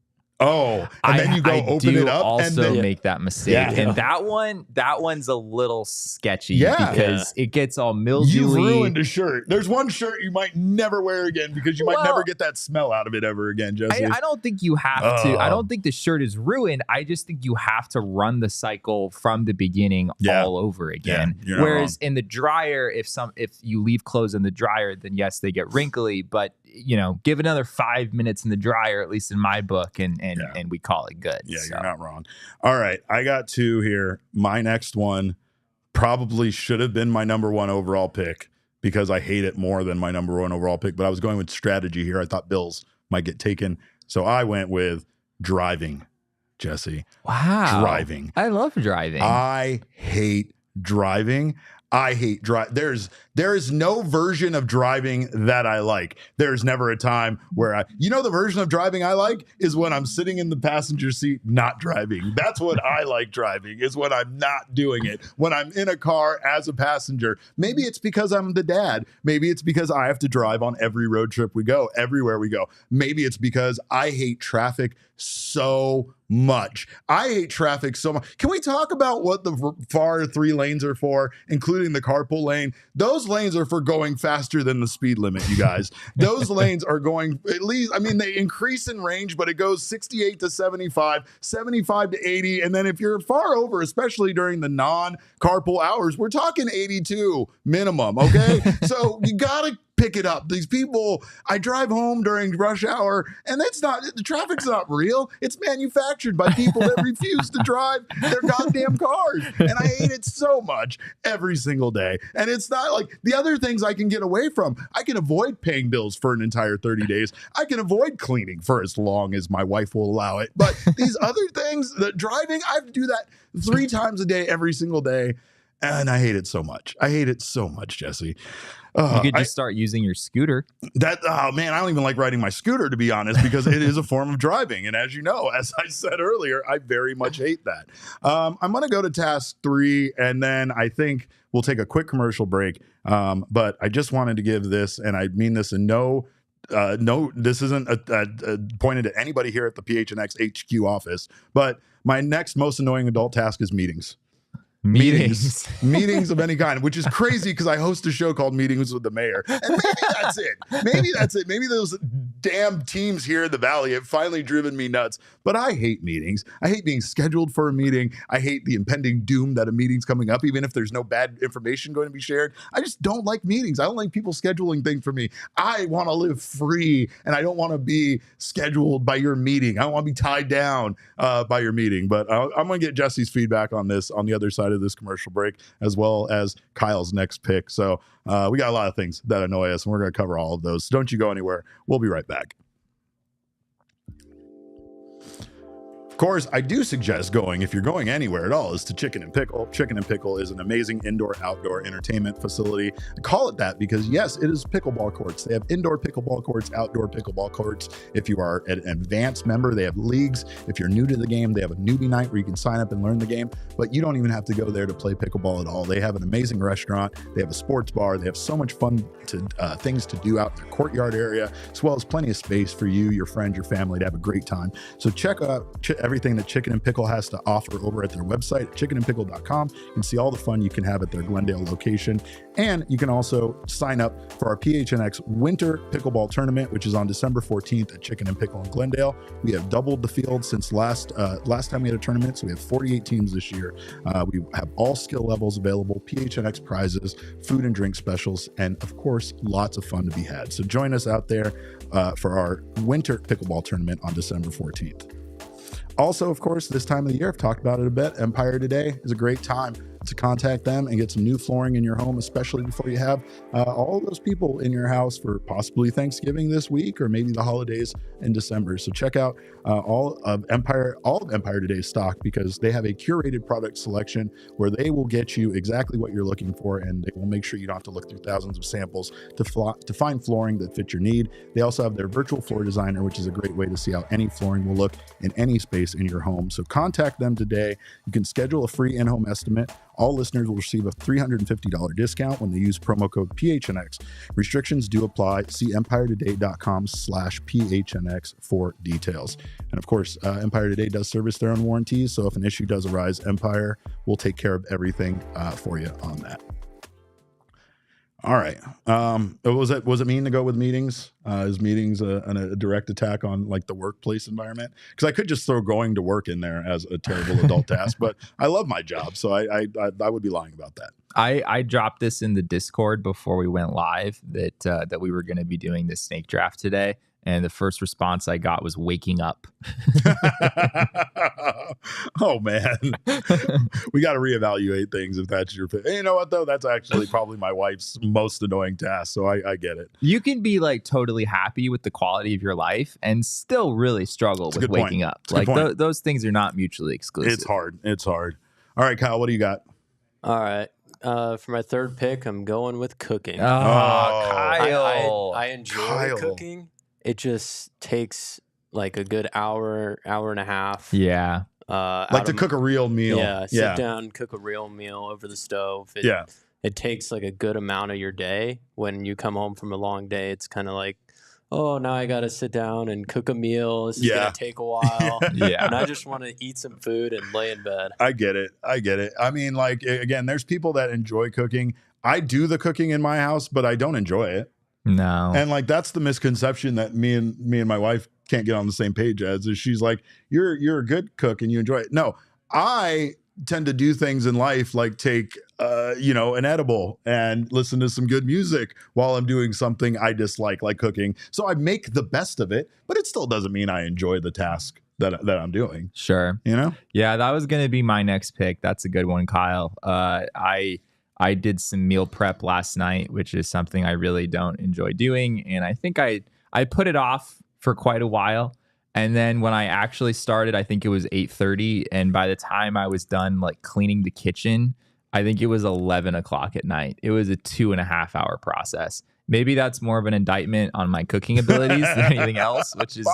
Oh, and then you go open it up. Also and then make that mistake, and that one's a little sketchy because it gets all mildewy. You ruined a shirt. There's one shirt you might never wear again because you might never get that smell out of it ever again, Jesse. I don't think you have to. I don't think the shirt is ruined. I just think you have to run the cycle from the beginning all over again. Yeah, whereas in the dryer, if you leave clothes in the dryer, then yes, they get wrinkly, but give another 5 minutes in the dryer, at least in my book, and we call it good. Yeah, you're not wrong. All right, I got 2 here. My next one probably should have been my number 1 overall pick because I hate it more than my number 1 overall pick, but I was going with strategy here. I thought Bills might get taken, so I went with driving, Jesse. Wow. Driving. I love driving. I hate driving. I hate drive. There is no version of driving that I like. There's never a time where the version of driving I like is when I'm sitting in the passenger seat, not driving. That's what I like driving, is when I'm not doing it. When I'm in a car as a passenger. Maybe it's because I'm the dad. Maybe it's because I have to drive on every road trip we go, everywhere we go. Maybe it's because I hate traffic so much. I hate traffic so much. Can we talk about what the far 3 lanes are for, including the carpool lane? Those lanes are for going faster than the speed limit, you guys. Those lanes are going, at least, I mean, they increase in range, but it goes 68 to 75, 75 to 80. And then if you're far over, especially during the non-carpool hours, we're talking 82 minimum, okay? So you gotta pick it up. These people, I drive home during rush hour, and the traffic's not real. It's manufactured by people that refuse to drive their goddamn cars. And I hate it so much every single day. And it's not like the other things I can get away from. I can avoid paying bills for an entire 30 days. I can avoid cleaning for as long as my wife will allow it. But these other things, the driving, I have to do that 3 times a day, every single day. And I hate it so much. I hate it so much, Jesse. You could just start using your scooter. Oh man, I don't even like riding my scooter, to be honest, because it is a form of driving. And as you know, as I said earlier, I very much hate that. I'm going to go to task 3, and then I think we'll take a quick commercial break. But I just wanted to give this, and I mean this in no, this isn't pointed at anybody here at the PHNX HQ office, but my next most annoying adult task is meetings. Meetings of any kind, which is crazy because I host a show called Meetings with the Mayor. And maybe that's it. Maybe those damn teams here in the Valley have finally driven me nuts. But I hate meetings. I hate being scheduled for a meeting. I hate the impending doom that a meeting's coming up, even if there's no bad information going to be shared. I just don't like meetings. I don't like people scheduling things for me. I want to live free, and I don't want to be scheduled by your meeting. I don't want to be tied down by your meeting. But I'm going to get Jesse's feedback on this on the other side of this commercial break, as well as Kyle's next pick. So we got a lot of things that annoy us, and we're going to cover all of those. So don't you go anywhere. We'll be right back. Of course, I do suggest going, if you're going anywhere at all, is to Chicken and Pickle. Chicken and Pickle is an amazing indoor-outdoor entertainment facility. I call it that because, yes, it is pickleball courts. They have indoor pickleball courts, outdoor pickleball courts. If you are an advanced member, they have leagues. If you're new to the game, they have a newbie night where you can sign up and learn the game. But you don't even have to go there to play pickleball at all. They have an amazing restaurant. They have a sports bar. They have so much fun things to do out in the courtyard area, as well as plenty of space for you, your friends, your family to have a great time. So check out everything that Chicken and Pickle has to offer over at their website, chickenandpickle.com. You can see all the fun you can have at their Glendale location. And you can also sign up for our PHNX Winter Pickleball Tournament, which is on December 14th at Chicken and Pickle in Glendale. We have doubled the field since last time we had a tournament, so we have 48 teams this year. We have all skill levels available, PHNX prizes, food and drink specials, and of course, lots of fun to be had. So join us out there for our Winter Pickleball Tournament on December 14th. Also, of course, this time of the year, I've talked about it a bit. Empire Today is a great time to contact them and get some new flooring in your home, especially before you have all of those people in your house for possibly Thanksgiving this week or maybe the holidays in December. So check out all of Empire Today's stock, because they have a curated product selection where they will get you exactly what you're looking for, and they will make sure you don't have to look through thousands of samples to find flooring that fits your need. They also have their virtual floor designer, which is a great way to see how any flooring will look in any space in your home. So contact them today. You can schedule a free in-home estimate. All listeners will receive a $350 discount when they use promo code PHNX. Restrictions do apply. See empiretoday.com/PHNX for details. And of course, Empire Today does service their own warranties. So if an issue does arise, Empire will take care of everything for you on that. All right. Was it mean to go with meetings? Is meetings a direct attack on like the workplace environment? Because I could just throw going to work in there as a terrible adult task, but I love my job, so I would be lying about that. I dropped this in the Discord before we went live that we were going to be doing this snake draft today. And the first response I got was waking up. Oh, man. We got to reevaluate things if that's your pick. You know what, though? That's actually probably my wife's most annoying task. So I get it. You can be like totally happy with the quality of your life and still really struggle with waking up. Like those things are not mutually exclusive. It's hard. All right, Kyle, what do you got? All right. For my third pick, I'm going with cooking. Kyle. I enjoy cooking. It just takes like a good hour and a half. Yeah. Like to cook a real meal. Yeah, sit down, cook a real meal over the stove. It takes like a good amount of your day. When you come home from a long day, it's kind of like, oh, now I got to sit down and cook a meal. This is going to take a while. And I just want to eat some food and lay in bed. I get it. I mean, like, again, there's people that enjoy cooking. I do the cooking in my house, but I don't enjoy it. No. And like, that's the misconception that me and my wife can't get on the same page as, is she's like, you're a good cook and you enjoy it. No, I tend to do things in life like take an edible and listen to some good music while I'm doing something I dislike, like cooking. So I make the best of it, but it still doesn't mean I enjoy the task that I'm doing. Sure. Yeah, that was going to be my next pick. That's a good one, Kyle. I did some meal prep last night, which is something I really don't enjoy doing, and I think I put it off for quite a while. And then when I actually started, I think it was 8:30. And by the time I was done like cleaning the kitchen, I think it was 11 o'clock at night. It was a 2.5 hour process. Maybe that's more of an indictment on my cooking abilities than anything else, which is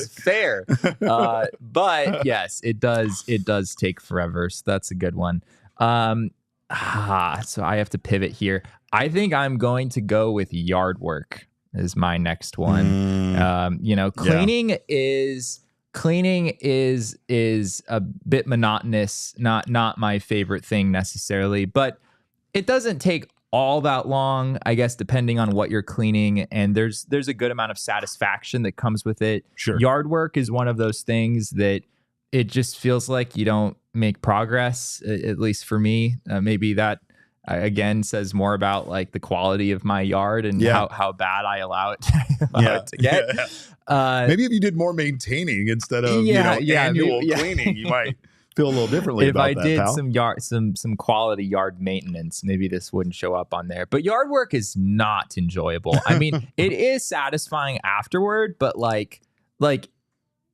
fair. But yes, it does take forever. So that's a good one. So I have to pivot here. I think I'm going to go with yard work is my next one. Cleaning is a bit monotonous, not my favorite thing necessarily, but it doesn't take all that long, I guess, depending on what you're cleaning, and there's a good amount of satisfaction that comes with it. Sure. Yard work is one of those things that it just feels like you don't make progress, at least for me. Maybe that again says more about like the quality of my yard and how bad I allow it to get. Maybe if you did more maintaining instead of annual cleaning, you might feel a little differently about that. If I did some quality yard maintenance, maybe this wouldn't show up on there. But yard work is not enjoyable. I mean, it is satisfying afterward, but like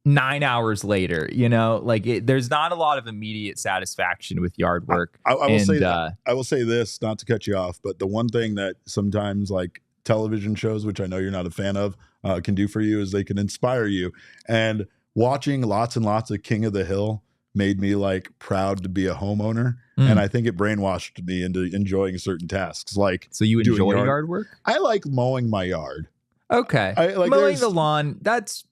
9 hours later, there's not a lot of immediate satisfaction with yard work. I will say this, not to cut you off, but the one thing that sometimes like television shows, which I know you're not a fan of, can do for you is they can inspire you. And watching lots and lots of King of the Hill made me like proud to be a homeowner. And I think it brainwashed me into enjoying certain tasks. Like, so you enjoy yard work? I like mowing my yard. Okay. Mowing the lawn, that's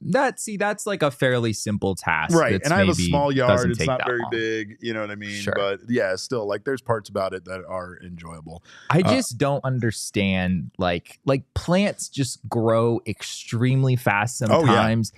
like a fairly simple task. Right. And I have a small yard. It's not very big. You know what I mean? Sure. But yeah, still like there's parts about it that are enjoyable. I just don't understand like plants just grow extremely fast sometimes.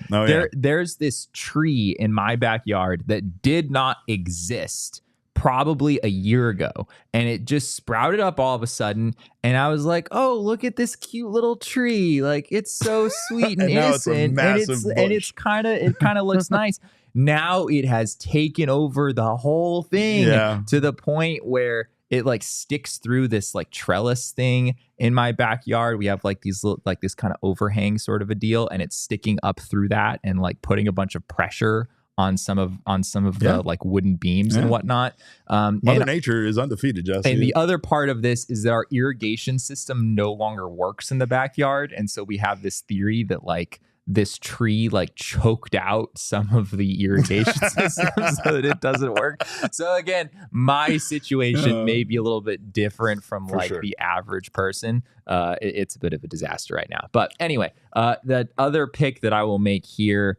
There's this tree in my backyard that did not exist probably a year ago, and it just sprouted up all of a sudden, and I was like, oh, look at this cute little tree, like it's so sweet and innocent, and it kind of looks nice. Now it has taken over the whole thing to the point where it like sticks through this like trellis thing in my backyard. We have like these little, like this kind of overhang sort of a deal, and it's sticking up through that and like putting a bunch of pressure on some of the like wooden beams and whatnot. Mother Nature is undefeated, Jesse. And the other part of this is that our irrigation system no longer works in the backyard. And so we have this theory that like this tree like choked out some of the irrigation system so that it doesn't work. So again, my situation may be a little bit different from the average person. It's a bit of a disaster right now. But anyway, the other pick that I will make here,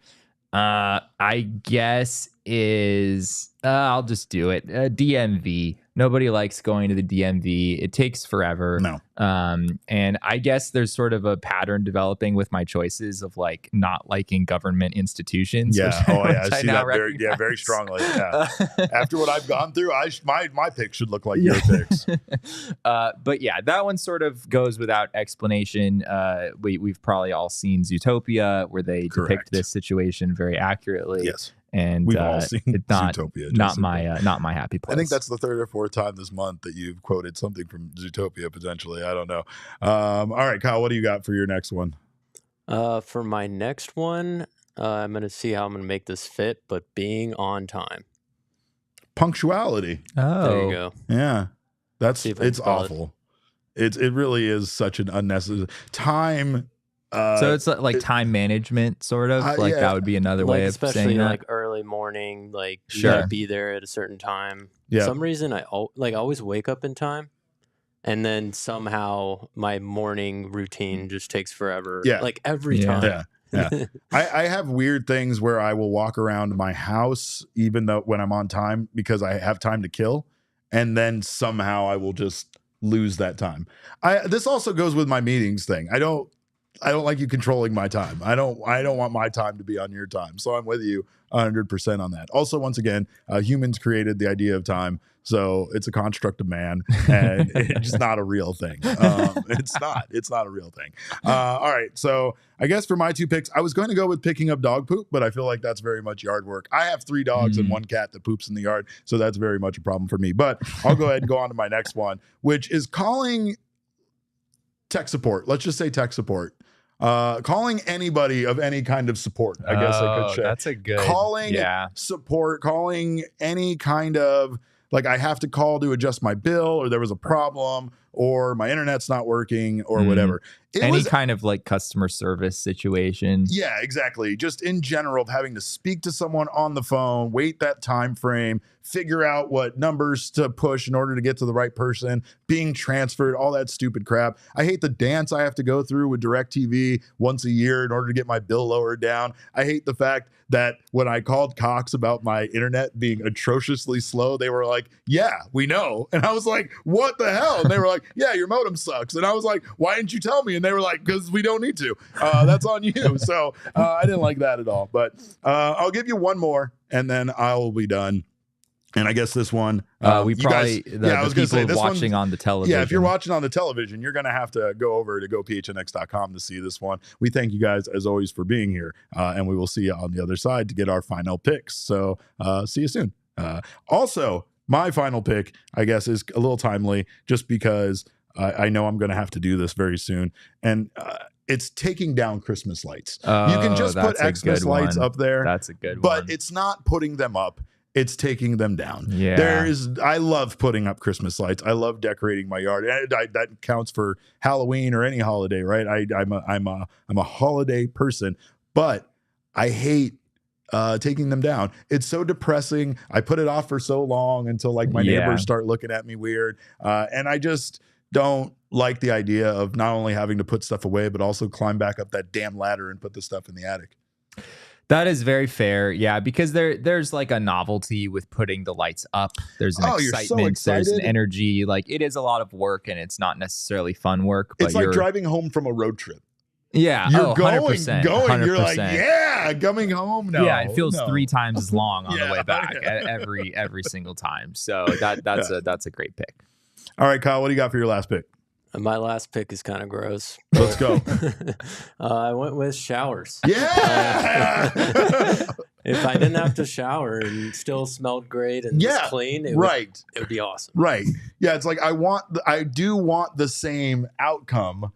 I guess is I'll just do it. DMV. Nobody likes going to the DMV. It takes forever. No. And I guess there's sort of a pattern developing with my choices of like not liking government institutions. Yeah. I see that very strongly. Yeah. After what I've gone through, my pick should look like your picks. But yeah, that one sort of goes without explanation. We've probably all seen Zootopia, where they depict this situation very accurately. Yes. And we've all seen Zootopia. Not my happy place. I think that's the third or fourth time this month that you've quoted something from Zootopia, potentially. I don't know. All right, Kyle, what do you got for your next one? For my next one, I'm going to see how I'm going to make this fit, but being on time. Punctuality. Oh. There you go. Yeah. It's awful. It really is such an unnecessary time. So it's like time management, sort of like that would be another way of saying that. Like early morning, like you Sure. gotta be there at a certain time. For some reason, I always wake up in time, and then somehow my morning routine just takes forever. Yeah. Like every time. Yeah. I have weird things where I will walk around my house even though when I'm on time because I have time to kill, and then somehow I will just lose that time. This also goes with my meetings thing. I don't like you controlling my time. I don't want my time to be on your time. So I'm with you 100% on that. Also, once again, humans created the idea of time. So it's a construct of man, and it's just not a real thing. It's not a real thing. All right. So I guess for my 2 picks, I was going to go with picking up dog poop, but I feel like that's very much yard work. I have 3 dogs and 1 cat that poops in the yard. So that's very much a problem for me. But I'll go ahead and go on to my next one, which is calling tech support. Let's just say tech support. Calling anybody of any kind of support, I guess I could say. That's a good support, calling any kind of like I have to call to adjust my bill or there was a problem or my internet's not working or whatever. Any kind of like customer service situation. Yeah, exactly. Just in general of having to speak to someone on the phone, wait that time frame, figure out what numbers to push in order to get to the right person, being transferred, all that stupid crap. I hate the dance I have to go through with DirecTV once a year in order to get my bill lowered down. I hate the fact that when I called Cox about my internet being atrociously slow, they were like, yeah, we know. And I was like, what the hell? And they were like, yeah, your modem sucks. And I was like, why didn't you tell me? And they were like, because we don't need to. That's on you. So I didn't like that at all. But I'll give you one more and then I'll be done. And I guess this one, we probably, the people watching on the television. Yeah, if you're watching on the television, you're going to have to go over to gophnx.com to see this one. We thank you guys, as always, for being here. And we will see you on the other side to get our final picks. So see you soon. Also, my final pick, I guess, is a little timely just because I know I'm going to have to do this very soon. And it's taking down Christmas lights. You can just put Xmas lights up there. That's a good one. But it's not putting them up. It's taking them down. Yeah. I love putting up Christmas lights. I love decorating my yard. And that counts for Halloween or any holiday, right? I'm a holiday person, but I hate taking them down. It's so depressing. I put it off for so long until like my neighbors start looking at me weird. And I just don't like the idea of not only having to put stuff away, but also climb back up that damn ladder and put the stuff in the attic. That is very fair. Yeah, because there's like a novelty with putting the lights up. There's an excitement. There's an energy. Like it is a lot of work and it's not necessarily fun work. But it's like driving home from a road trip. Yeah. You're 100%. You're like, yeah, coming home now. Yeah, it feels 3 times as long on the way back every single time. So that's a great pick. All right, Kyle, what do you got for your last pick? My last pick is kind of gross. Let's go. I went with showers. Yeah. If I didn't have to shower and still smelled great and was clean, it would be awesome. Right. Yeah. It's like I do want the same outcome.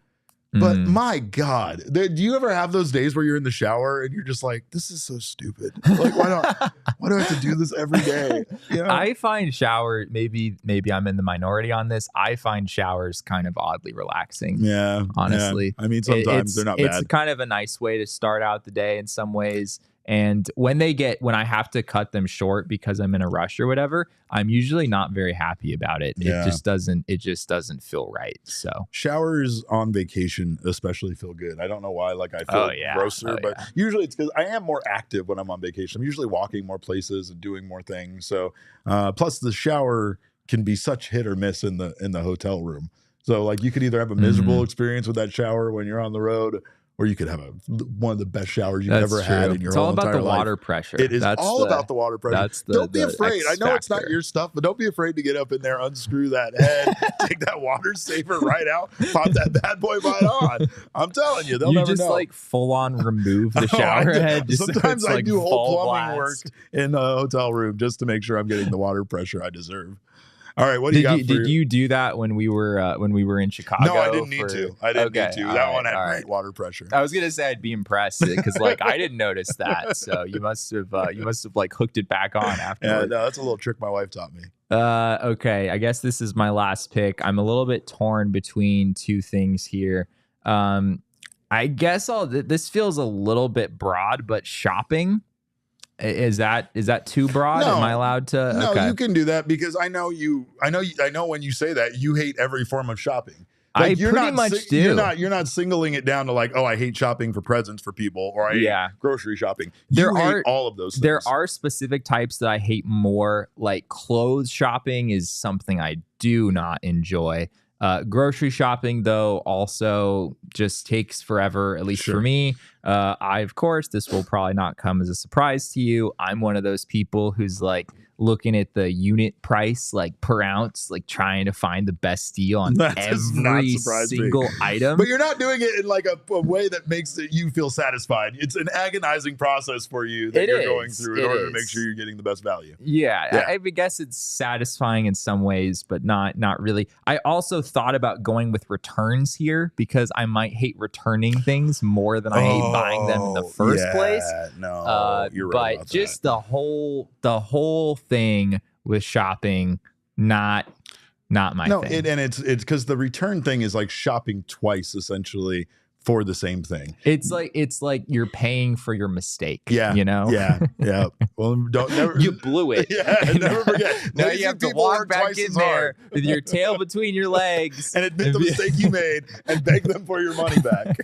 But my God, do you ever have those days where you're in the shower and you're just like, this is so stupid. Like, why do I have to do this every day? You know? I find shower, maybe I'm in the minority on this. I find showers kind of oddly relaxing. Yeah. Honestly. Yeah. I mean, sometimes they're not bad. It's kind of a nice way to start out the day in some ways. And when I have to cut them short because I'm in a rush or whatever, I'm usually not very happy about it. Yeah. It just doesn't feel right. So showers on vacation especially feel good. I don't know why. Like I feel grosser, but usually it's because I am more active when I'm on vacation. I'm usually walking more places and doing more things. So plus the shower can be such hit or miss in the hotel room. So like you could either have a miserable experience with that shower when you're on the road, or you could have one of the best showers you've ever had in your whole entire life. It's all about the water pressure. It is all about the water pressure. Don't be afraid. I know it's not your stuff, but don't be afraid to get up in there, unscrew that head, take that water saver right out, pop that bad boy right on. I'm telling you, they'll never know. You just like full on remove the shower head. Sometimes I do whole plumbing work in a hotel room just to make sure I'm getting the water pressure I deserve. All right, what do you got? Did you do that when we were in Chicago? No, I didn't need to. That one had great water pressure. I was gonna say I'd be impressed because like I didn't notice that. So you must have like hooked it back on afterwards. Yeah, no, that's a little trick my wife taught me. Okay, I guess this is my last pick. I'm a little bit torn between two things here. I guess this feels a little bit broad, but shopping, is that too broad? No, Am I allowed to? No, okay. You can do that because I know when you say that, you hate every form of shopping. I pretty much do. You're not singling it down to like, oh, I hate shopping for presents for people, or I hate grocery shopping. You hate all of those things. There are specific types that I hate more. Like clothes shopping is something I do not enjoy. Grocery shopping, though, also just takes forever, at least for me. Of course, this will probably not come as a surprise to you. I'm one of those people who's like looking at the unit price, like per ounce, like trying to find the best deal on every single item. But you're not doing it in like a way that makes you feel satisfied. It's an agonizing process for you that you're going through in order to make sure you're getting the best value. Yeah. I guess it's satisfying in some ways, but not really. I also thought about going with returns here because I might hate returning things more than I hate buying them in the first place. No, you're right. But just the whole thing with shopping, not my thing. It's because the return thing is like shopping twice essentially for the same thing. It's like you're paying for your mistake. Yeah, you know. Yeah. Well, you blew it. Yeah, never forget. Now you have to walk back in there with your tail between your legs and admit the mistake you made and beg them for your money back.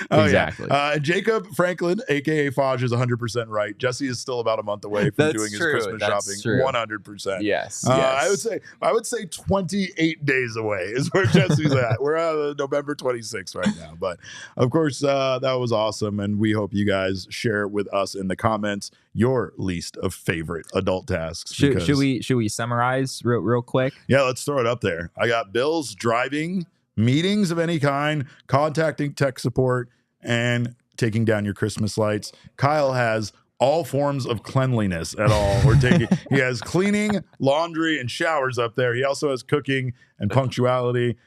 Exactly. And Jacob Franklin, aka Fodge, is 100% right. Jesse is still about a month away from doing his Christmas shopping. 100%. Yes. I would say 28 days away is where Jesse's at. We're at November 26th right now. But of course, that was awesome, and we hope you guys share with us in the comments your least of favorite adult tasks. Should we summarize real quick? Yeah, let's throw it up there. I got bills, driving, meetings of any kind, contacting tech support, and taking down your Christmas lights. Kyle has all forms of cleanliness at all. He has cleaning, laundry, and showers up there. He also has cooking and punctuality.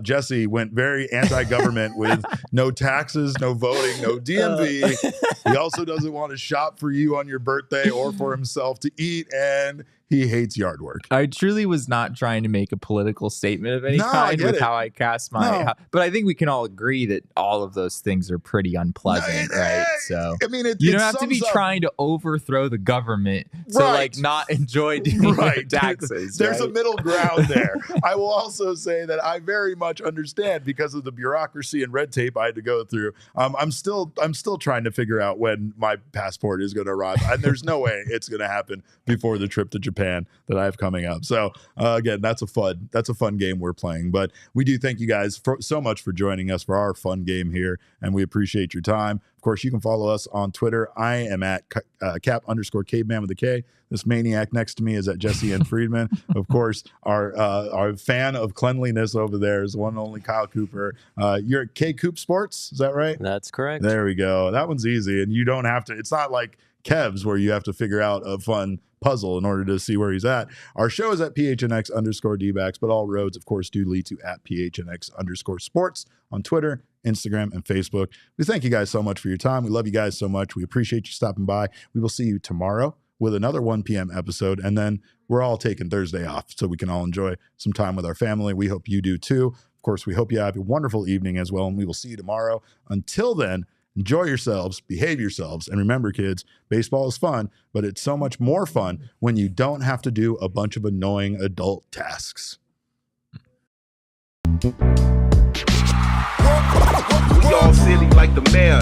Jesse went very anti-government with no taxes, no voting, no DMV. He also doesn't want to shop for you on your birthday or for himself to eat, and he hates yard work. I truly was not trying to make a political statement of any kind with how I cast my... But I think we can all agree that all of those things are pretty unpleasant, right? So I mean, you don't have to be trying to overthrow the government to like not enjoy doing taxes. There's a middle ground there. I will also say that I very much understand because of the bureaucracy and red tape I had to go through. I'm still trying to figure out when my passport is going to arrive, and there's no way it's going to happen before the trip to Japan that I have coming up. So again, that's a fun game we're playing. But we do thank you guys so much for joining us for our fun game here, and we appreciate your time. Of course, you can follow us on Twitter. I am at cap_caveman with a K. This maniac next to me is at Jesse N. Friedman. Of course, our fan of cleanliness over there is the one and only Kyle Cooper. You're at K Coop Sports, is that right? That's correct. There we go. That one's easy, and you don't have to. It's not like Kev's where you have to figure out a fun puzzle in order to see where he's at. Our show is at PHNX_Dbacks, but all roads, of course, do lead to at PHNX_sports on Twitter, Instagram, and Facebook. We thank you guys so much for your time. We love you guys so much. We appreciate you stopping by. We will see you tomorrow with another 1 p.m. episode, and then we're all taking Thursday off so we can all enjoy some time with our family. We hope you do too. Of course, we hope you have a wonderful evening as well, and we will see you tomorrow. Until then, enjoy yourselves, behave yourselves, and remember, kids, baseball is fun, but it's so much more fun when you don't have to do a bunch of annoying adult tasks. We all silly like the mayor.